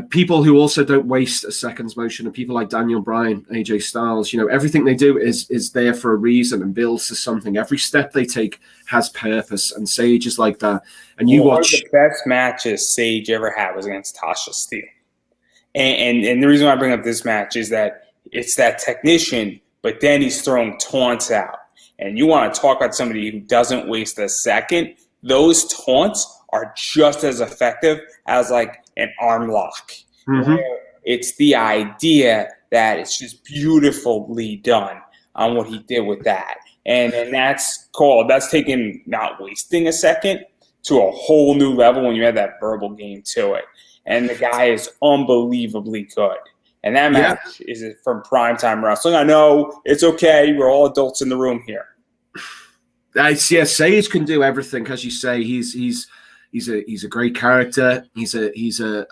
people who also don't waste a second's motion are people like Daniel Bryan, AJ Styles. Everything they do is there for a reason and builds to something. Every step they take has purpose, and Sage is like that. And one of the best matches Sage ever had was against Tasha Steele. And the reason why I bring up this match is that it's that technician, but then he's throwing taunts out. And you want to talk about somebody who doesn't waste a second. Those taunts are just as effective as like an arm lock. Mm-hmm. It's the idea that it's just beautifully done on what he did with that. And that's taking not wasting a second to a whole new level when you have that verbal game to it. And the guy is unbelievably good. And that match is from primetime wrestling. I know it's okay. We're all adults in the room here. Sage can do everything, as you say. He's a great character. He's a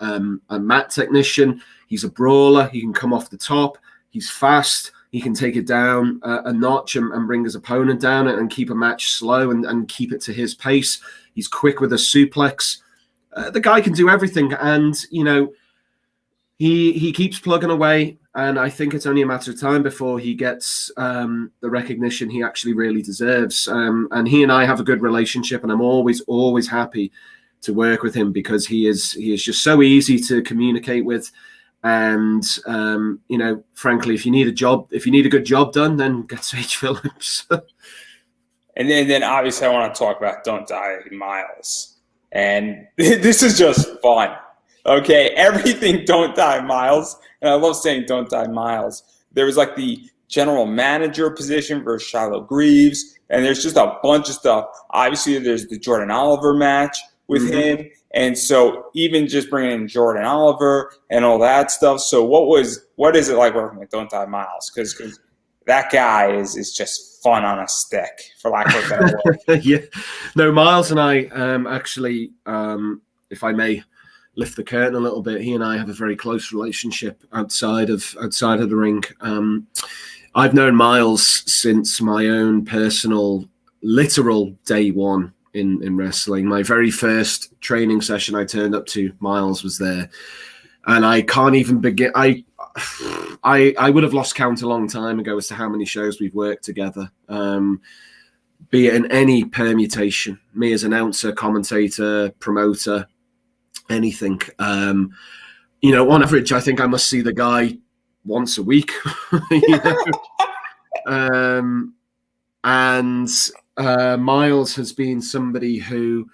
mat technician. He's a brawler. He can come off the top. He's fast. He can take it down a notch and bring his opponent down and keep a match slow and keep it to his pace. He's quick with a suplex. The guy can do everything, and he keeps plugging away, and I think it's only a matter of time before he gets the recognition he actually really deserves. And he and I have a good relationship, and I'm always happy to work with him because he is just so easy to communicate with. And frankly, if you need a good job done, then get Sage Phillips. And then obviously I want to talk about Don't Die Miles. And this is just fun. Okay, everything Don't Die Miles, and I love saying Don't Die Miles. There was like the general manager position versus Shiloh Greaves, and there's just a bunch of stuff. Obviously, there's the Jordan Oliver match with him, And so even just bringing in Jordan Oliver and all that stuff. So what is it like working with Don't Die Miles? Because that guy is just fun on a stick, for lack of a better word. Yeah, no, Miles and I actually, if I may lift the curtain a little bit, he and I have a very close relationship outside of the ring. I've known Miles since my own personal, literal day one in wrestling. My very first training session I turned up to, Miles was there, and I can't even begin. I would have lost count a long time ago as to how many shows we've worked together, be it in any permutation, me as announcer, commentator, promoter, anything. On average, I think I must see the guy once a week. And Miles has been somebody who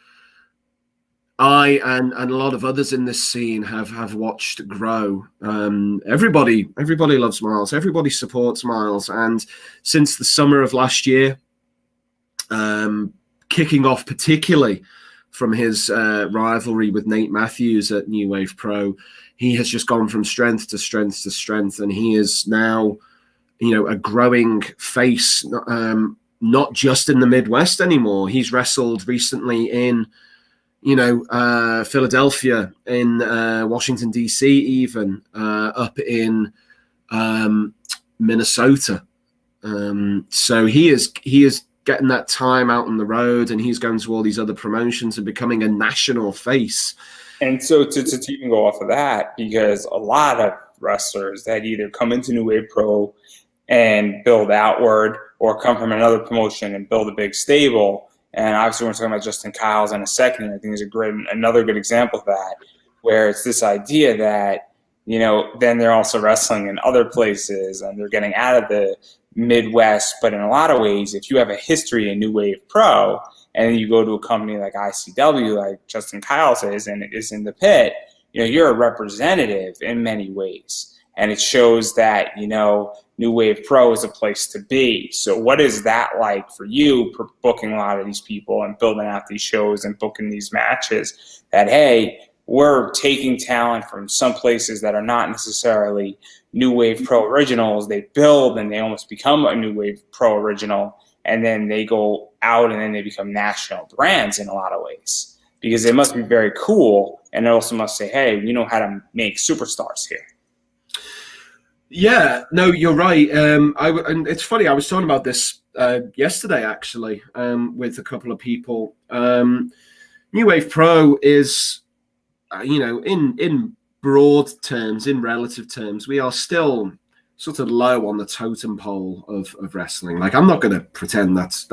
I and a lot of others in this scene have watched grow. Everybody loves Miles. Everybody supports Miles. And since the summer of last year, kicking off particularly from his rivalry with Nate Matthews at New Wave Pro, he has just gone from strength to strength to strength, and he is now, a growing face, not just in the Midwest anymore. He's wrestled recently in, Philadelphia, in Washington, D.C., even up in Minnesota. So he is getting that time out on the road, and he's going to all these other promotions and becoming a national face. And so to even go off of that, because a lot of wrestlers that either come into New Wave Pro and build outward, or come from another promotion and build a big stable. And obviously we're talking about Justin Kyles in a second. I think is another good example of that, where it's this idea that, then they're also wrestling in other places and they're getting out of the Midwest. But in a lot of ways, if you have a history in New Wave Pro and then you go to a company like ICW, like Justin Kyles is, and it is in the pit, you're a representative in many ways. And it shows that, New Wave Pro is a place to be. So what is that like for you, booking a lot of these people and building out these shows and booking these matches, that, hey, we're taking talent from some places that are not necessarily New Wave Pro originals. They build and they almost become a New Wave Pro original, and then they go out and then they become national brands in a lot of ways, because it must be very cool. And it also must say, hey, we know how to make superstars here. Yeah, no, you're right. And it's funny, I was talking about this yesterday, actually, with a couple of people. New Wave Pro is, in broad terms, in relative terms, we are still sort of low on the totem pole of wrestling. Like, I'm not going to pretend that's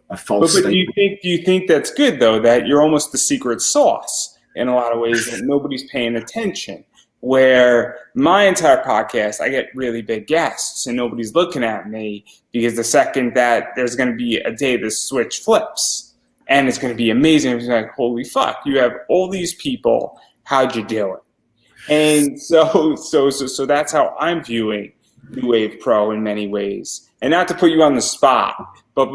a false statement. Do you think that's good, though, that you're almost the secret sauce in a lot of ways, that nobody's paying attention? Where my entire podcast, I get really big guests and nobody's looking at me, because the second that there's going to be a day the switch flips and it's going to be amazing, it's like, holy fuck, you have all these people, how'd you do it? And so that's how I'm viewing New Wave Pro in many ways. And not to put you on the spot, but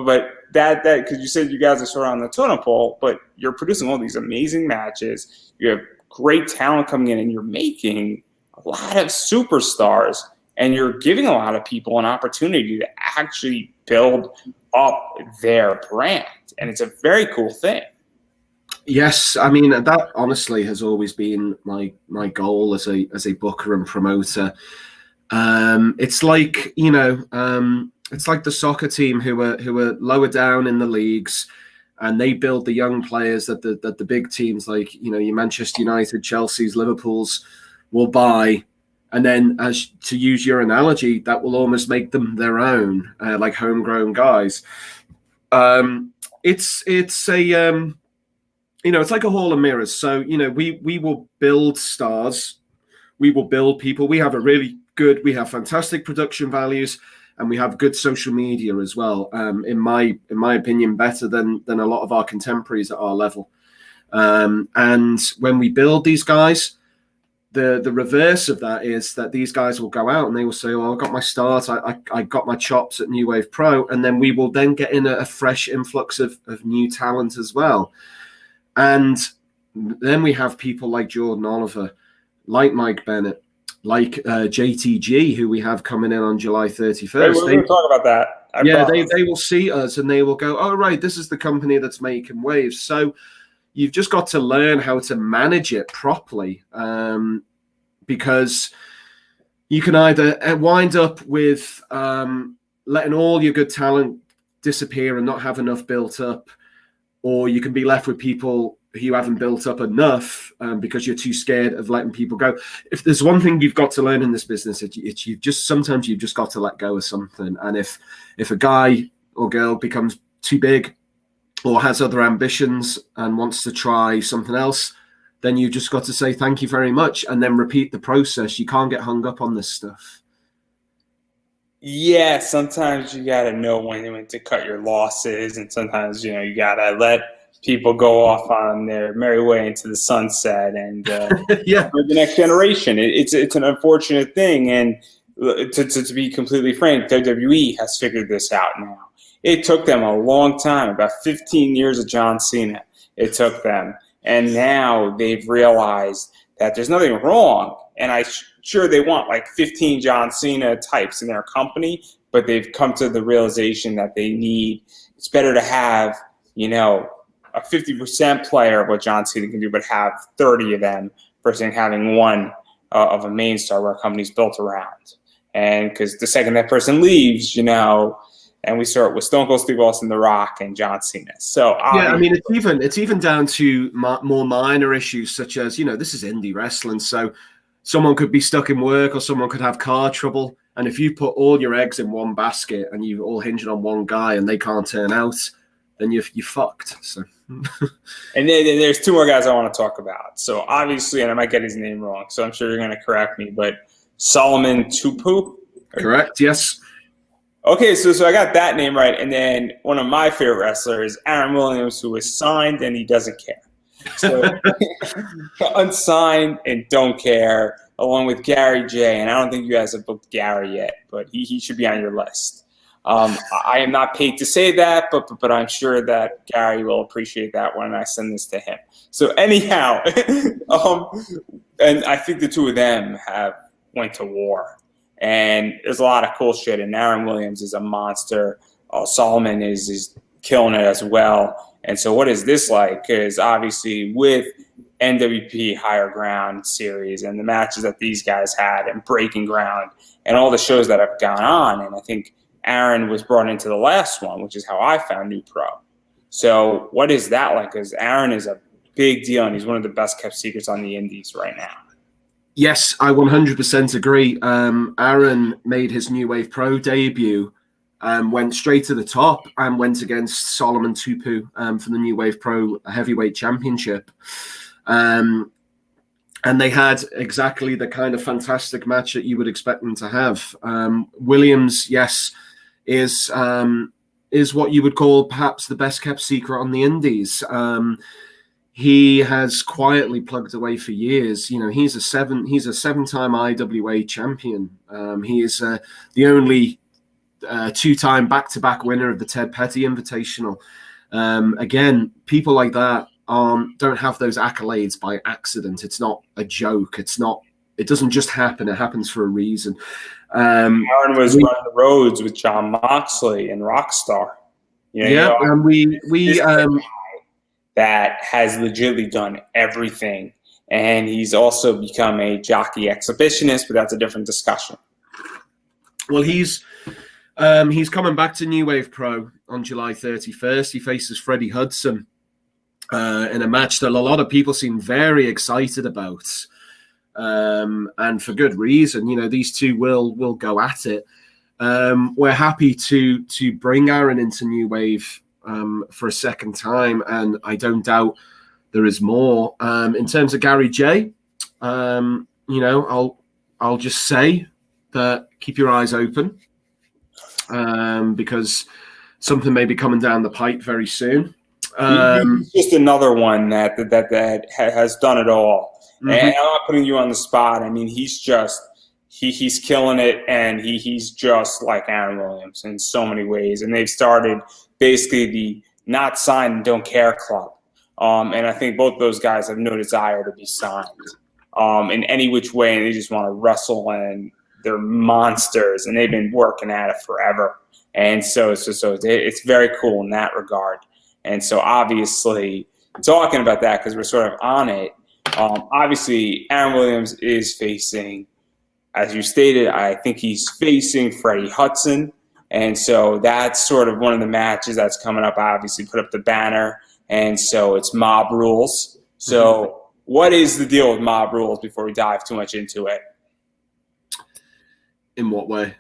that because you said you guys are sort of on the totem pole, but you're producing all these amazing matches. You have great talent coming in, and you're making a lot of superstars, and you're giving a lot of people an opportunity to actually build up their brand. And it's a very cool thing. Yes, I mean, that honestly has always been my goal as a booker and promoter. It's like, it's like the soccer team who are lower down in the leagues, and they build the young players that the big teams like, your Manchester United, Chelsea's, Liverpool's will buy. And then, as to use your analogy, that will almost make them their own, like homegrown guys. It's a, it's like a hall of mirrors. So, we will build stars. We will build people. We have fantastic production values, and we have good social media as well. In my opinion, better than a lot of our contemporaries at our level. And when we build these guys, the reverse of that is that these guys will go out and they will say, "Well, I got my start. I got my chops at New Wave Pro," and then we will then get in a fresh influx of new talent as well. And then we have people like Jordan Oliver, like Mike Bennett, like JTG, who we have coming in on July 31st. We're going to talk about that. They will see us and they will go, oh, right, this is the company that's making waves. So you've just got to learn how to manage it properly, because you can either wind up with letting all your good talent disappear and not have enough built up, or you can be left with people who you haven't built up enough because you're too scared of letting people go. If there's one thing you've got to learn in this business, sometimes you've just got to let go of something. And if a guy or girl becomes too big or has other ambitions and wants to try something else, then you just got to say thank you very much and then repeat the process. You can't get hung up on this stuff. Yeah, sometimes you got to know when to cut your losses, and sometimes, you got to let people go off on their merry way into the sunset and for the next generation. It's an unfortunate thing, and to be completely frank, WWE has figured this out now. It took them a long time, about 15 years of John Cena. It took them, and now they've realized that there's nothing wrong. And sure they want like 15 John Cena types in their company, but they've come to the realization that it's better to have, a 50% player of what John Cena can do, but have 30 of them versus having one of a main star where a company's built around. And because the second that person leaves, and we start with Stone Cold Steve Austin, The Rock, and John Cena. So it's even down to more minor issues such as, this is indie wrestling, so someone could be stuck in work or someone could have car trouble. And if you put all your eggs in one basket and you all hinge on one guy and they can't turn out, then you're fucked. So. And then there's two more guys I want to talk about. So obviously, and I might get his name wrong, so I'm sure you're going to correct me, but Solomon Tupu? Correct, yes. Okay, so I got that name right. And then one of my favorite wrestlers, Aaron Williams, who is signed and he doesn't care. So unsigned and don't care, along with Gary J. And I don't think you guys have booked Gary yet, but he should be on your list. I am not paid to say that, but I'm sure that Gary will appreciate that when I send this to him. So anyhow, and I think the two of them have went to war. And there's a lot of cool shit. And Aaron Williams is a monster. Solomon is killing it as well. And so what is this like? Because obviously with NWP Higher Ground series and the matches that these guys had and Breaking Ground and all the shows that have gone on, and I think Aaron was brought into the last one, which is how I found New Pro. So what is that like? Because Aaron is a big deal, and he's one of the best kept secrets on the indies right now. Yes, I 100% agree. Aaron made his New Wave Pro debut, went straight to the top and went against Solomon Tupu for the New Wave Pro Heavyweight Championship. And they had exactly the kind of fantastic match that you would expect them to have. Williams, yes, is what you would call perhaps the best kept secret on the indies. He has quietly plugged away for years. He's a seven-time IWA champion. He is the only two-time back-to-back winner of the Ted Petty Invitational. Again, people like that don't have those accolades by accident. It's not a joke. It doesn't just happen. It happens for a reason. Aaron was running the roads with John Moxley and Rockstar. And we that has legitimately done everything. And he's also become a jockey exhibitionist, but that's a different discussion. Well, he's coming back to New Wave Pro on July 31st. He faces Freddie Hudson in a match that a lot of people seem very excited about. And for good reason. These two will go at it. We're happy to bring Aaron into New Wave for a second time, and I don't doubt there is more. In terms of Gary J, I'll just say that keep your eyes open because something may be coming down the pipe very soon. He's just another one that has done it all. Mm-hmm. And I'm not putting you on the spot. I mean, he's killing it, and he's just like Aaron Williams in so many ways. And they've started basically the not signed and don't care club And I think both those guys have no desire to be signed in any which way, and they just want to wrestle, and they're monsters, and they've been working at it forever. And so it's very cool in that regard. And so obviously, talking about that because we're sort of on it, obviously Aaron Williams is facing, as you stated, I think he's facing Freddie Hudson. And so that's sort of one of the matches that's coming up. I obviously put up the banner. And so it's Mob Rules. So what is the deal with Mob Rules before we dive too much into it? In what way?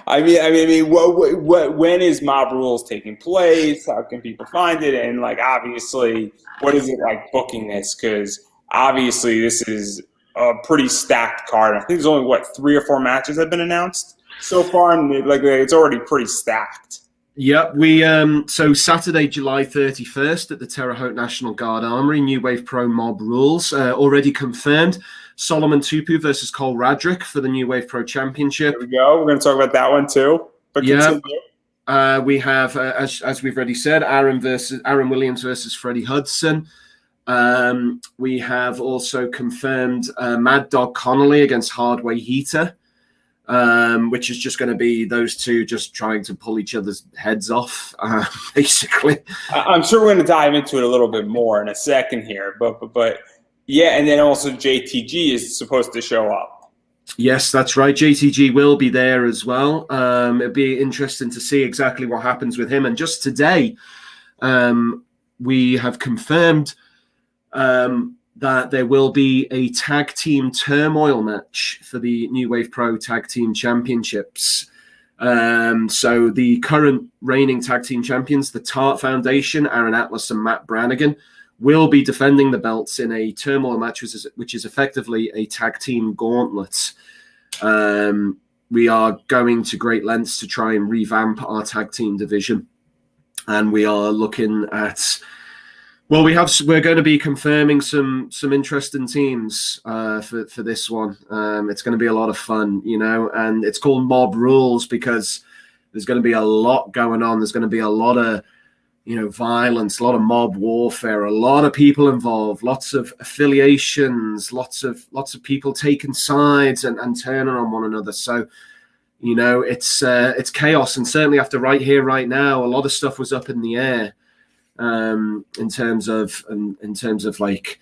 I mean, when is Mob Rules taking place? How can people find it? And like, obviously, what is it like booking this? Because obviously, this is a pretty stacked card. I think there's only 3 or 4 matches have been announced so far, and like it's already pretty stacked. Yep, so Saturday, July 31st at the Terre Haute National Guard Armory, New Wave Pro Mob Rules already confirmed. Solomon Tupu versus Cole Roderick for the New Wave Pro Championship. There we go. We're going to talk about that one too. But yeah, we have, as we've already said, Aaron Williams versus Freddie Hudson. We have also confirmed Mad Dog Connolly against Hardway Heater, which is just going to be those two just trying to pull each other's heads off, basically. I'm sure we're going to dive into it a little bit more in a second here, but yeah, and then also JTG is supposed to show up. Yes, that's right. JTG will be there as well. It'll be interesting to see exactly what happens with him. And just today, we have confirmed that there will be a tag team turmoil match for the New Wave Pro Tag Team Championships. So the current reigning tag team champions, the Tart Foundation, Aaron Atlas and Matt Brannigan, will be defending the belts in a turmoil match, which is effectively a tag team gauntlet. We are going to great lengths to try and revamp our tag team division. And we are looking at, we're going to be confirming some interesting teams for this one. It's going to be a lot of fun, and it's called Mob Rules because there's going to be a lot going on. There's going to be a lot of violence, a lot of mob warfare, a lot of people involved, lots of affiliations, lots of people taking sides and turning on one another. So, it's chaos. And certainly after right here, right now, a lot of stuff was up in the air in terms of like,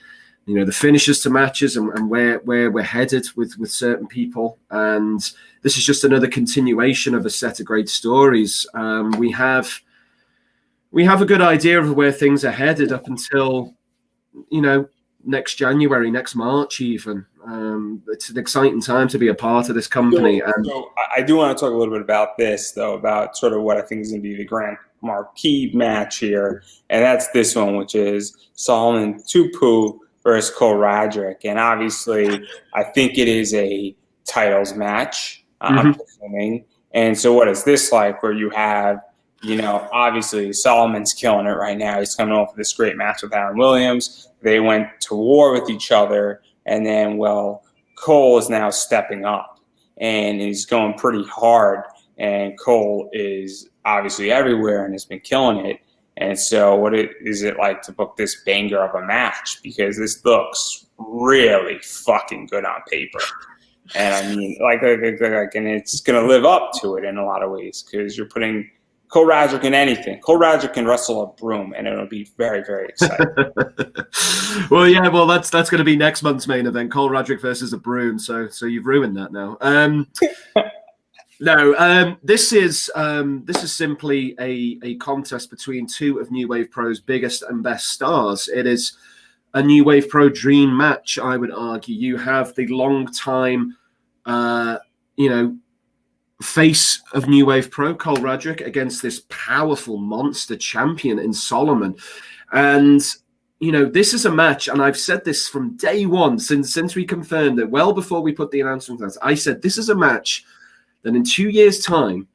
the finishes to matches and where we're headed with certain people. And this is just another continuation of a set of great stories. We have a good idea of where things are headed up until, next January, next March even. It's an exciting time to be a part of this company. So I do want to talk a little bit about this, though, about sort of what I think is going to be the grand marquee match here. And that's this one, which is Solomon Tupu versus Cole Roderick. And obviously, I think it is a titles match, I'm assuming. And so what is this like where you have, obviously Solomon's killing it right now. He's coming off of this great match with Aaron Williams. They went to war with each other. And then, Cole is now stepping up and he's going pretty hard. And Cole is obviously everywhere and has been killing it. And so what is it like to book this banger of a match? Because this looks really fucking good on paper. And I mean, and it's going to live up to it in a lot of ways because you're putting Cole Roderick in anything. Cole Roderick can wrestle a broom, and it'll be very, very exciting. That's going to be next month's main event: Cole Roderick versus a broom. So you've ruined that now. This is simply a contest between two of New Wave Pro's biggest and best stars. It is a New Wave Pro dream match, I would argue. You have the long time, face of New Wave Pro, Cole Roderick, against this powerful monster champion in Solomon. And, this is a match, and I've said this from day one, since we confirmed it, well before we put the announcement out, I said this is a match that in 2 years' time,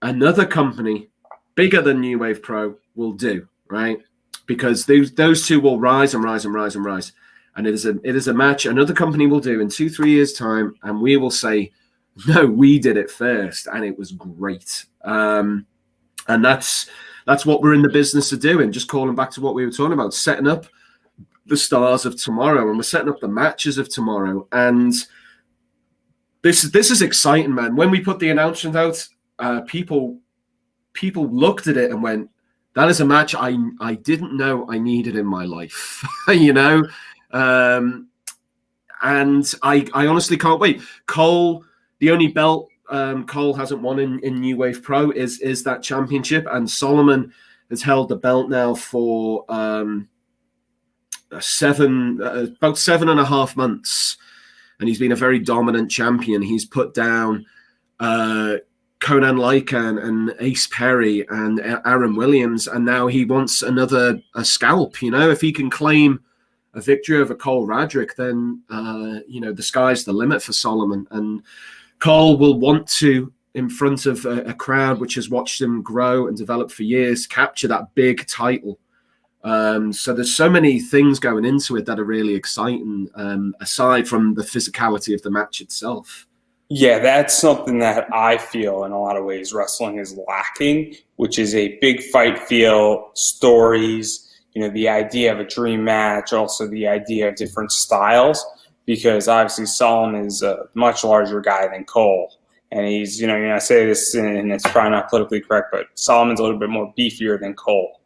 another company bigger than New Wave Pro will do, right? Because those two will rise and rise and rise and rise. And it is a match another company will do in 2-3 years' time, and we will say, no, we did it first, and it was great. And that's that's what we're in the business of doing. Just calling back to what we were talking about, setting up the stars of tomorrow, and we're setting up the matches of tomorrow. And this is exciting, man. When we put the announcement out, people looked at it and went, that is a match I didn't know I needed in my life, you know? And I honestly can't wait. Cole, the only belt Cole hasn't won in New Wave Pro is that championship, and Solomon has held the belt now for about 7.5 months, and he's been a very dominant champion. He's put down Conan Lycan and Ace Perry and Aaron Williams, and now he wants a scalp. You know, if he can claim a victory over Cole Roderick, then the sky's the limit for Solomon. And Cole will want to, in front of a crowd which has watched him grow and develop for years, capture that big title. So there's so many things going into it that are really exciting, aside from the physicality of the match itself. Yeah, that's something that I feel in a lot of ways wrestling is lacking, which is a big fight feel, stories, the idea of a dream match, also the idea of different styles, because obviously Solomon is a much larger guy than Cole. And he's, I say this and it's probably not politically correct, but Solomon's a little bit more beefier than Cole.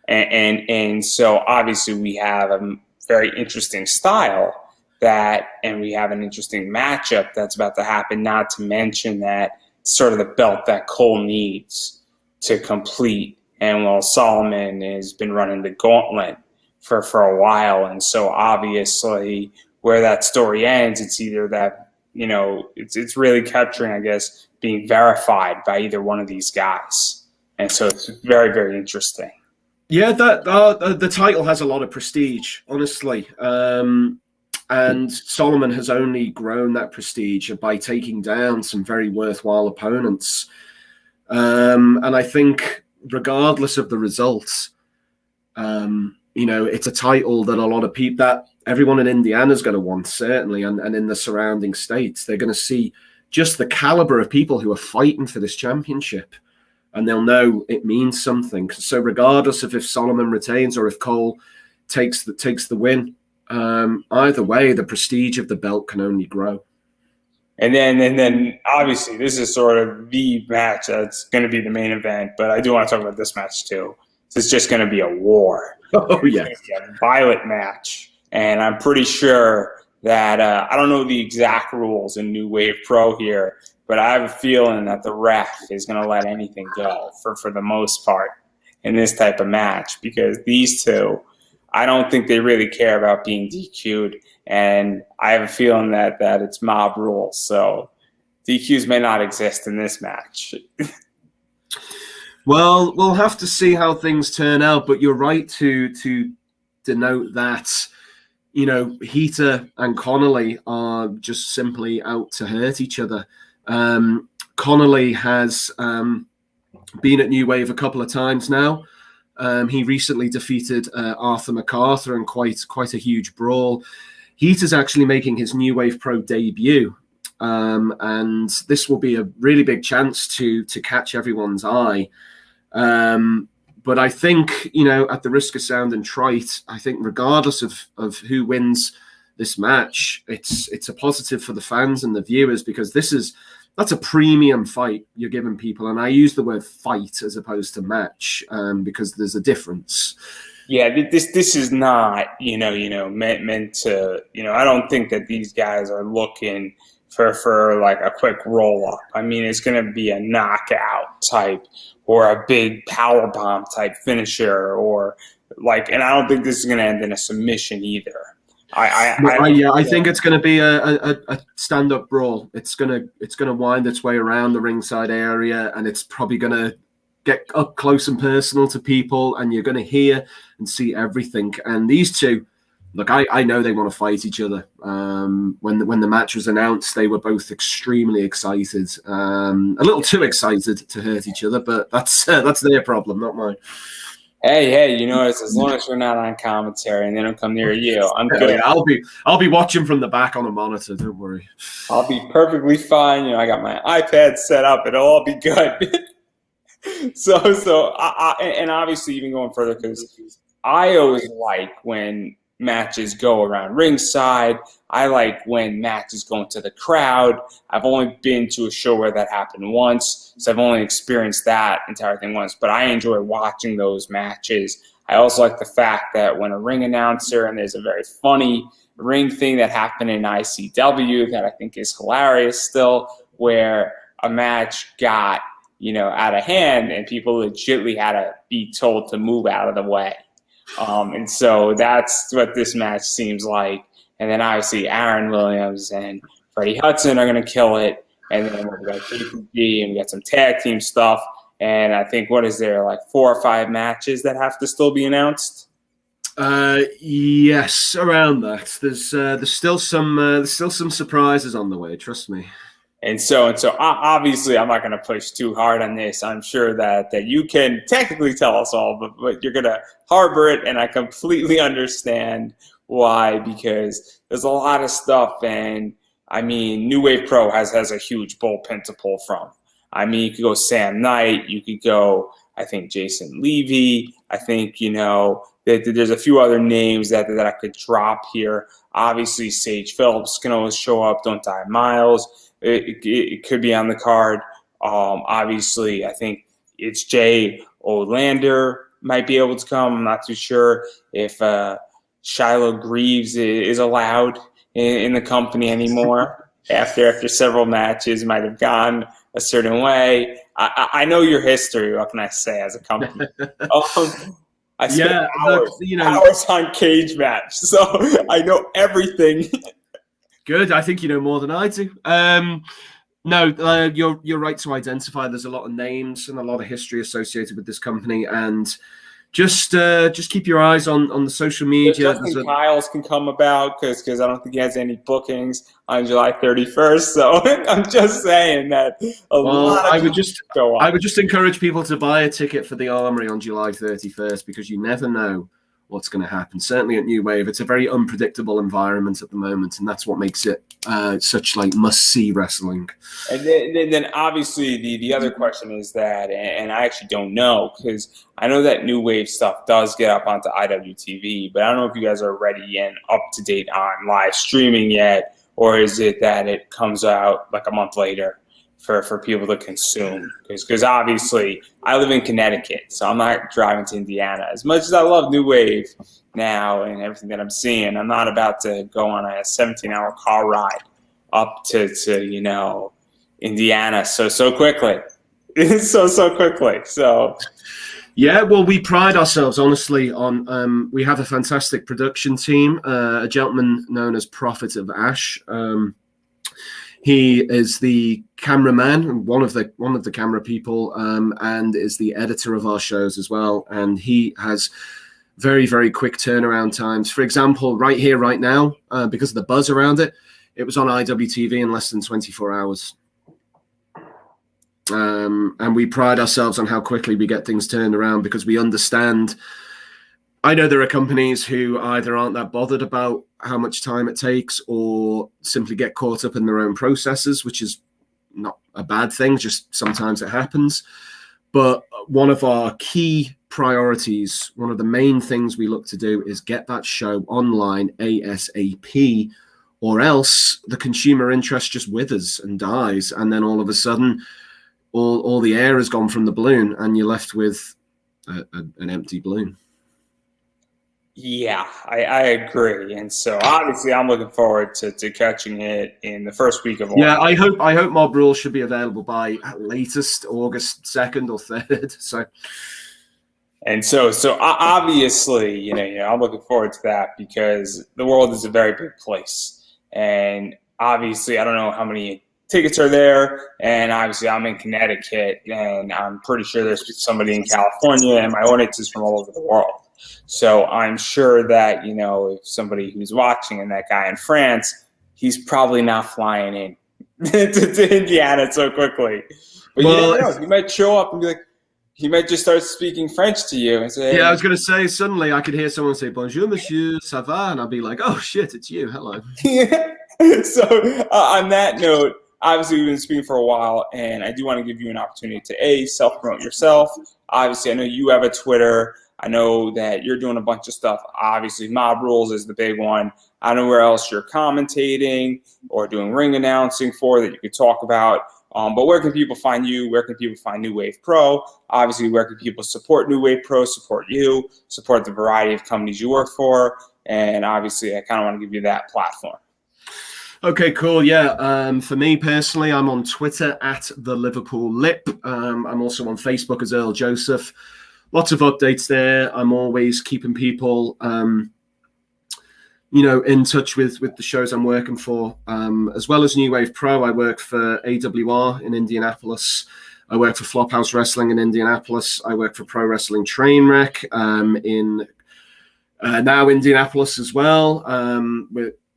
And so obviously we have a very interesting style and we have an interesting matchup that's about to happen, not to mention that sort of the belt that Cole needs to complete. And while Solomon has been running the gauntlet for a while. And so obviously where that story ends, it's either that, it's really capturing, I guess, being verified by either one of these guys. And so it's very, very interesting. Yeah, the title has a lot of prestige, honestly. And Solomon has only grown that prestige by taking down some very worthwhile opponents. And I think regardless of the results, it's a title that a lot of people, that everyone in Indiana is going to want, certainly, and in the surrounding states. They're going to see just the caliber of people who are fighting for this championship, and they'll know it means something. So regardless of if Solomon retains or if Cole takes the win, either way, the prestige of the belt can only grow. And then obviously this is sort of the match that's going to be the main event, but I do want to talk about this match too. It's just going to be a war. Oh, yeah. It's going to be a violent match. And I'm pretty sure that I don't know the exact rules in New Wave Pro here, but I have a feeling that the ref is going to let anything go for the most part in this type of match, because these two, I don't think they really care about being DQ'd. And I have a feeling that it's mob rules. So DQs may not exist in this match. Well, we'll have to see how things turn out. But you're right to denote that, Heater and Connolly are just simply out to hurt each other. Connolly has been at New Wave a couple of times now. He recently defeated Arthur MacArthur in quite a huge brawl. Heater's actually making his New Wave Pro debut, and this will be a really big chance to catch everyone's eye. But I think, at the risk of sounding trite, I think regardless of who wins this match, it's a positive for the fans and the viewers, because that's a premium fight you're giving people. And I use the word fight as opposed to match, because there's a difference. Yeah, this is not, meant to, I don't think that these guys are looking for like a quick roll up. I mean, it's going to be a knockout type or a big power bomb type finisher, or and I don't think this is going to end in a submission either. I think it's going to be a stand-up brawl. It's going to wind its way around the ringside area, and it's probably going to get up close and personal to people, and you're going to hear and see everything. And these two, look, I know they want to fight each other. When the match was announced, they were both extremely excited, a little too excited to hurt each other, but that's their problem, not mine. Hey, as long as we're not on commentary and they don't come near you, I'm good. Yeah, I'll be watching from the back on a monitor. Don't worry. I'll be perfectly fine. I got my iPad set up. It'll all be good. And obviously even going further, because I always like when matches go around ringside. I like when matches go into the crowd. I've only been to a show where that happened once, so I've only experienced that entire thing once, but I enjoy watching those matches. I also like the fact that when a ring announcer, and there's a very funny ring thing that happened in ICW that I think is hilarious still, where a match got, out of hand and people legitimately had to be told to move out of the way. And so that's what this match seems like. And then obviously Aaron Williams and Freddie Hudson are going to kill it. And then we've got KPG and we got some tag team stuff. And I think, what is there, like 4 or 5 matches that have to still be announced? Yes, around that. There's still some surprises on the way. Trust me. And so obviously I'm not going to push too hard on this. I'm sure that you can technically tell us all, but you're going to harbor it, and I completely understand why, because there's a lot of stuff. And I mean, New Wave Pro has a huge bullpen to pull from. I mean, you could go Sam Knight, you could go, I think, Jason Levy. I think, there's a few other names that I could drop here. Obviously, Sage Phillips can always show up. Don't Die Miles. It could be on the card. Obviously, I think it's Jay Olander might be able to come. I'm not too sure if Shiloh Greaves is allowed in the company anymore after several matches might have gone a certain way. I know your history. What can I say as a company? I spent hours on Cage Match, so I know everything. Good. I think you know more than I do. No, you're right to identify. There's a lot of names and a lot of history associated with this company, and just keep your eyes on the social media. Justin Kyles can come about because I don't think he has any bookings on July 31st. So I'm just saying that I would just encourage people to buy a ticket for the Armory on July 31st, because you never know what's going to happen. Certainly at New Wave, it's a very unpredictable environment at the moment, and that's what makes it such like must-see wrestling. And then obviously the other question is that, and I actually don't know, because I know that New Wave stuff does get up onto IWTV, but I don't know if you guys are ready and up to date on live streaming yet, or is it that it comes out like a month later for people to consume? Because obviously I live in Connecticut, so I'm not driving to Indiana. As much as I love New Wave now and everything that I'm seeing, I'm not about to go on a 17-hour car ride up to Indiana so quickly. so quickly. So yeah, well, we pride ourselves honestly on we have a fantastic production team, a gentleman known as Prophet of Ash. He is the cameraman, one of the camera people, and is the editor of our shows as well. And he has very, very quick turnaround times. For example, right here, right now, because of the buzz around it, it was on IWTV in less than 24 hours. And we pride ourselves on how quickly we get things turned around, because we understand. I know there are companies who either aren't that bothered about how much time it takes, or simply get caught up in their own processes, which is not a bad thing, just sometimes it happens. But one of our key priorities, one of the main things we look to do, is get that show online ASAP, or else the consumer interest just withers and dies, and then all of a sudden all the air has gone from the balloon and you're left with an empty balloon. Yeah, I agree. And so obviously I'm looking forward to catching it in the first week of August. Yeah, I hope Mob Rules should be available by at latest August 2nd or 3rd. So obviously, I'm looking forward to that, because the world is a very big place. And obviously I don't know how many tickets are there, and obviously I'm in Connecticut, and I'm pretty sure there's somebody in California, and my audience is from all over the world. So I'm sure that, if somebody who's watching and that guy in France, he's probably not flying in to Indiana so quickly. But you never know. He might show up and be like, he miid just start speaking French to you and say, yeah, I was going to say, suddenly I could hear someone say, bonjour, monsieur, ça va? And I'll be like, oh, shit, it's you. Hello. So on that note, obviously we've been speaking for a while, and I do want to give you an opportunity to self-promote yourself. Obviously, I know you have a Twitter. I know that you're doing a bunch of stuff. Obviously, Mob Rules is the big one. I don't know where else you're commentating or doing ring announcing for that you could talk about. But where can people find you? Where can people find New Wave Pro? Obviously, where can people support New Wave Pro, support you, support the variety of companies you work for? And obviously, I kind of want to give you that platform. Okay, cool. Yeah. For me personally, I'm on Twitter at the Liverpool Lip. I'm also on Facebook as Earl Joseph. Lots of updates there. I'm always keeping people, in touch with the shows I'm working for. As well as New Wave Pro, I work for AWR in Indianapolis. I work for Flophouse Wrestling in Indianapolis. I work for Pro Wrestling Trainwreck in now Indianapolis as well.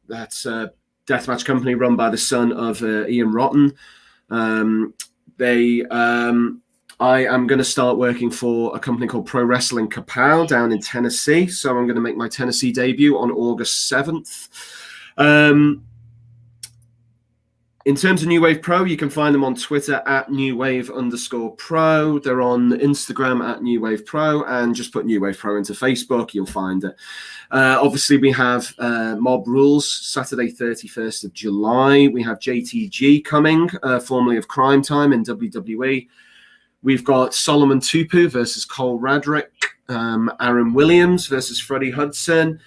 That's a deathmatch company run by the son of Ian Rotten. I am going to start working for a company called Pro Wrestling Kapow down in Tennessee. So I'm going to make my Tennessee debut on August 7th. In terms of New Wave Pro, you can find them on Twitter at newwave_pro. They're on Instagram at New Wave Pro, and just put New Wave Pro into Facebook, you'll find it. Obviously, we have Mob Rules, Saturday, 31st of July. We have JTG coming, formerly of Crime Time in WWE. We've got Solomon Tupu versus Cole Roderick, Aaron Williams versus Freddie Hudson,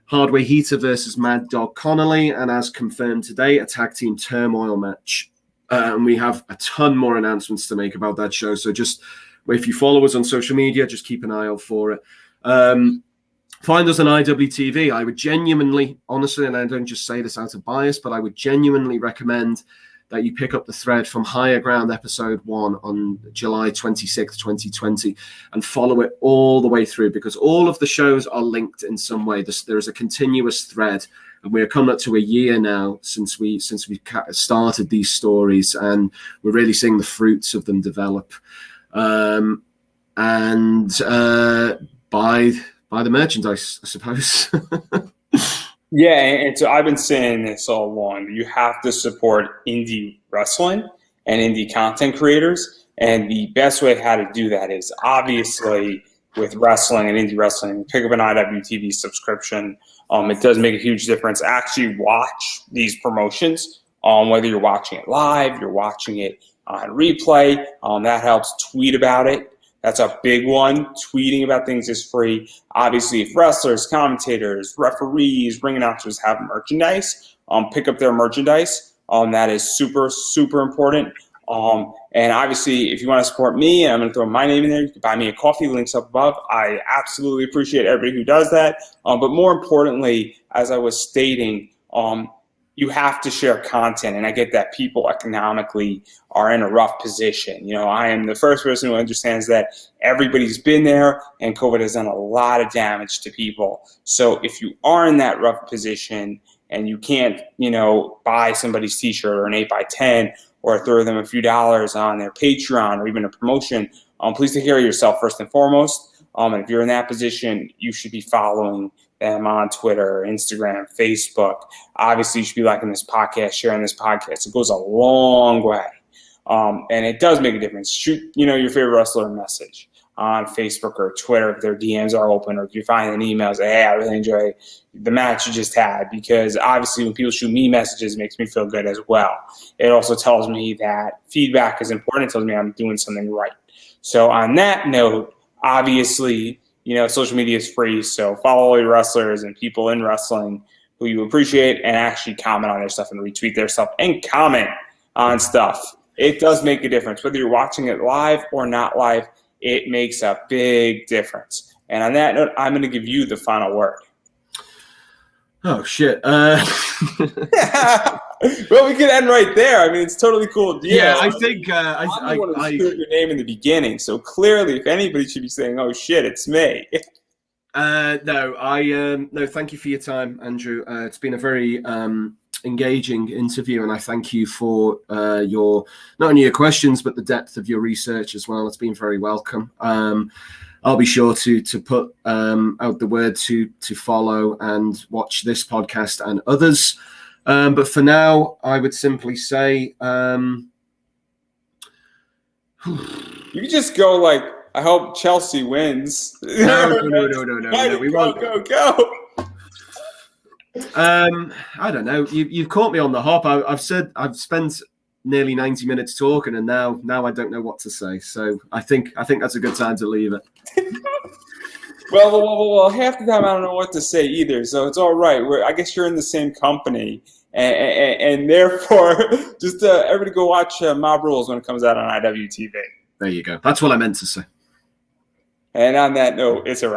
Hardway Heater versus Mad Dog Connolly, and as confirmed today, a tag team turmoil match. And we have a ton more announcements to make about that show. So just, if you follow us on social media, just keep an eye out for it. Find us on IWTV. I would genuinely, honestly, and I don't just say this out of bias, but I would genuinely recommend that you pick up the thread from Higher Ground episode 1 on July 26th, 2020, and follow it all the way through, because all of the shows are linked in some way. There is a continuous thread, and we're coming up to a year now since we started these stories, and we're really seeing the fruits of them develop. Buy the merchandise, I suppose. Yeah, and so I've been saying this all along. You have to support indie wrestling and indie content creators. And the best way how to do that is obviously with wrestling and indie wrestling. Pick up an IWTV subscription. It does make a huge difference. Actually watch these promotions, whether you're watching it live, you're watching it on replay. That helps. Tweet about it. That's a big one. Tweeting about things is free. Obviously, if wrestlers, commentators, referees, ring announcers have merchandise, pick up their merchandise. That is super, super important. And obviously, if you want to support me, and I'm going to throw my name in there, you can buy me a coffee. Links up above. I absolutely appreciate everybody who does that. But more importantly, as I was stating, you have to share content, and I get that people economically are in a rough position. I am the first person who understands that everybody's been there, and COVID has done a lot of damage to people. So if you are in that rough position and you can't, buy somebody's t-shirt or an 8x10 or throw them a few dollars on their Patreon or even a promotion, please take care of yourself first and foremost. And if you're in that position, you should be following them on Twitter, Instagram, Facebook. Obviously, you should be liking this podcast, sharing this podcast. It goes a long way. And it does make a difference. Shoot, your favorite wrestler a message on Facebook or Twitter if their DMs are open, or if you find an email, say, hey, I really enjoy the match you just had, because obviously when people shoot me messages, it makes me feel good as well. It also tells me that feedback is important. It tells me I'm doing something right. So on that note, obviously, social media is free, so follow all your wrestlers and people in wrestling who you appreciate, and actually comment on their stuff and retweet their stuff and comment on stuff. It does make a difference. Whether you're watching it live or not live, it makes a big difference. And on that note, I'm going to give you the final word. Oh, shit. Well, we could end right there. I mean, it's totally cool. Yeah, I think I screwed your name in the beginning, so clearly, if anybody should be saying, "Oh shit, it's me." No, thank you for your time, Andrew. It's been a very engaging interview, and I thank you for your not only your questions but the depth of your research as well. It's been very welcome. I'll be sure to put out the word to follow and watch this podcast and others. But for now, I would simply say, you could just go like, I hope Chelsea wins. No, we won't. Go. I don't know. You've caught me on the hop. I've spent nearly 90 minutes talking, and now I don't know what to say. So I think that's a good time to leave it. Well, half the time I don't know what to say either. So it's all right. I guess you're in the same company, and therefore, just everybody go watch Mob Rules when it comes out on IWTV. There you go. That's what I meant to say. And on that note, it's a wrap.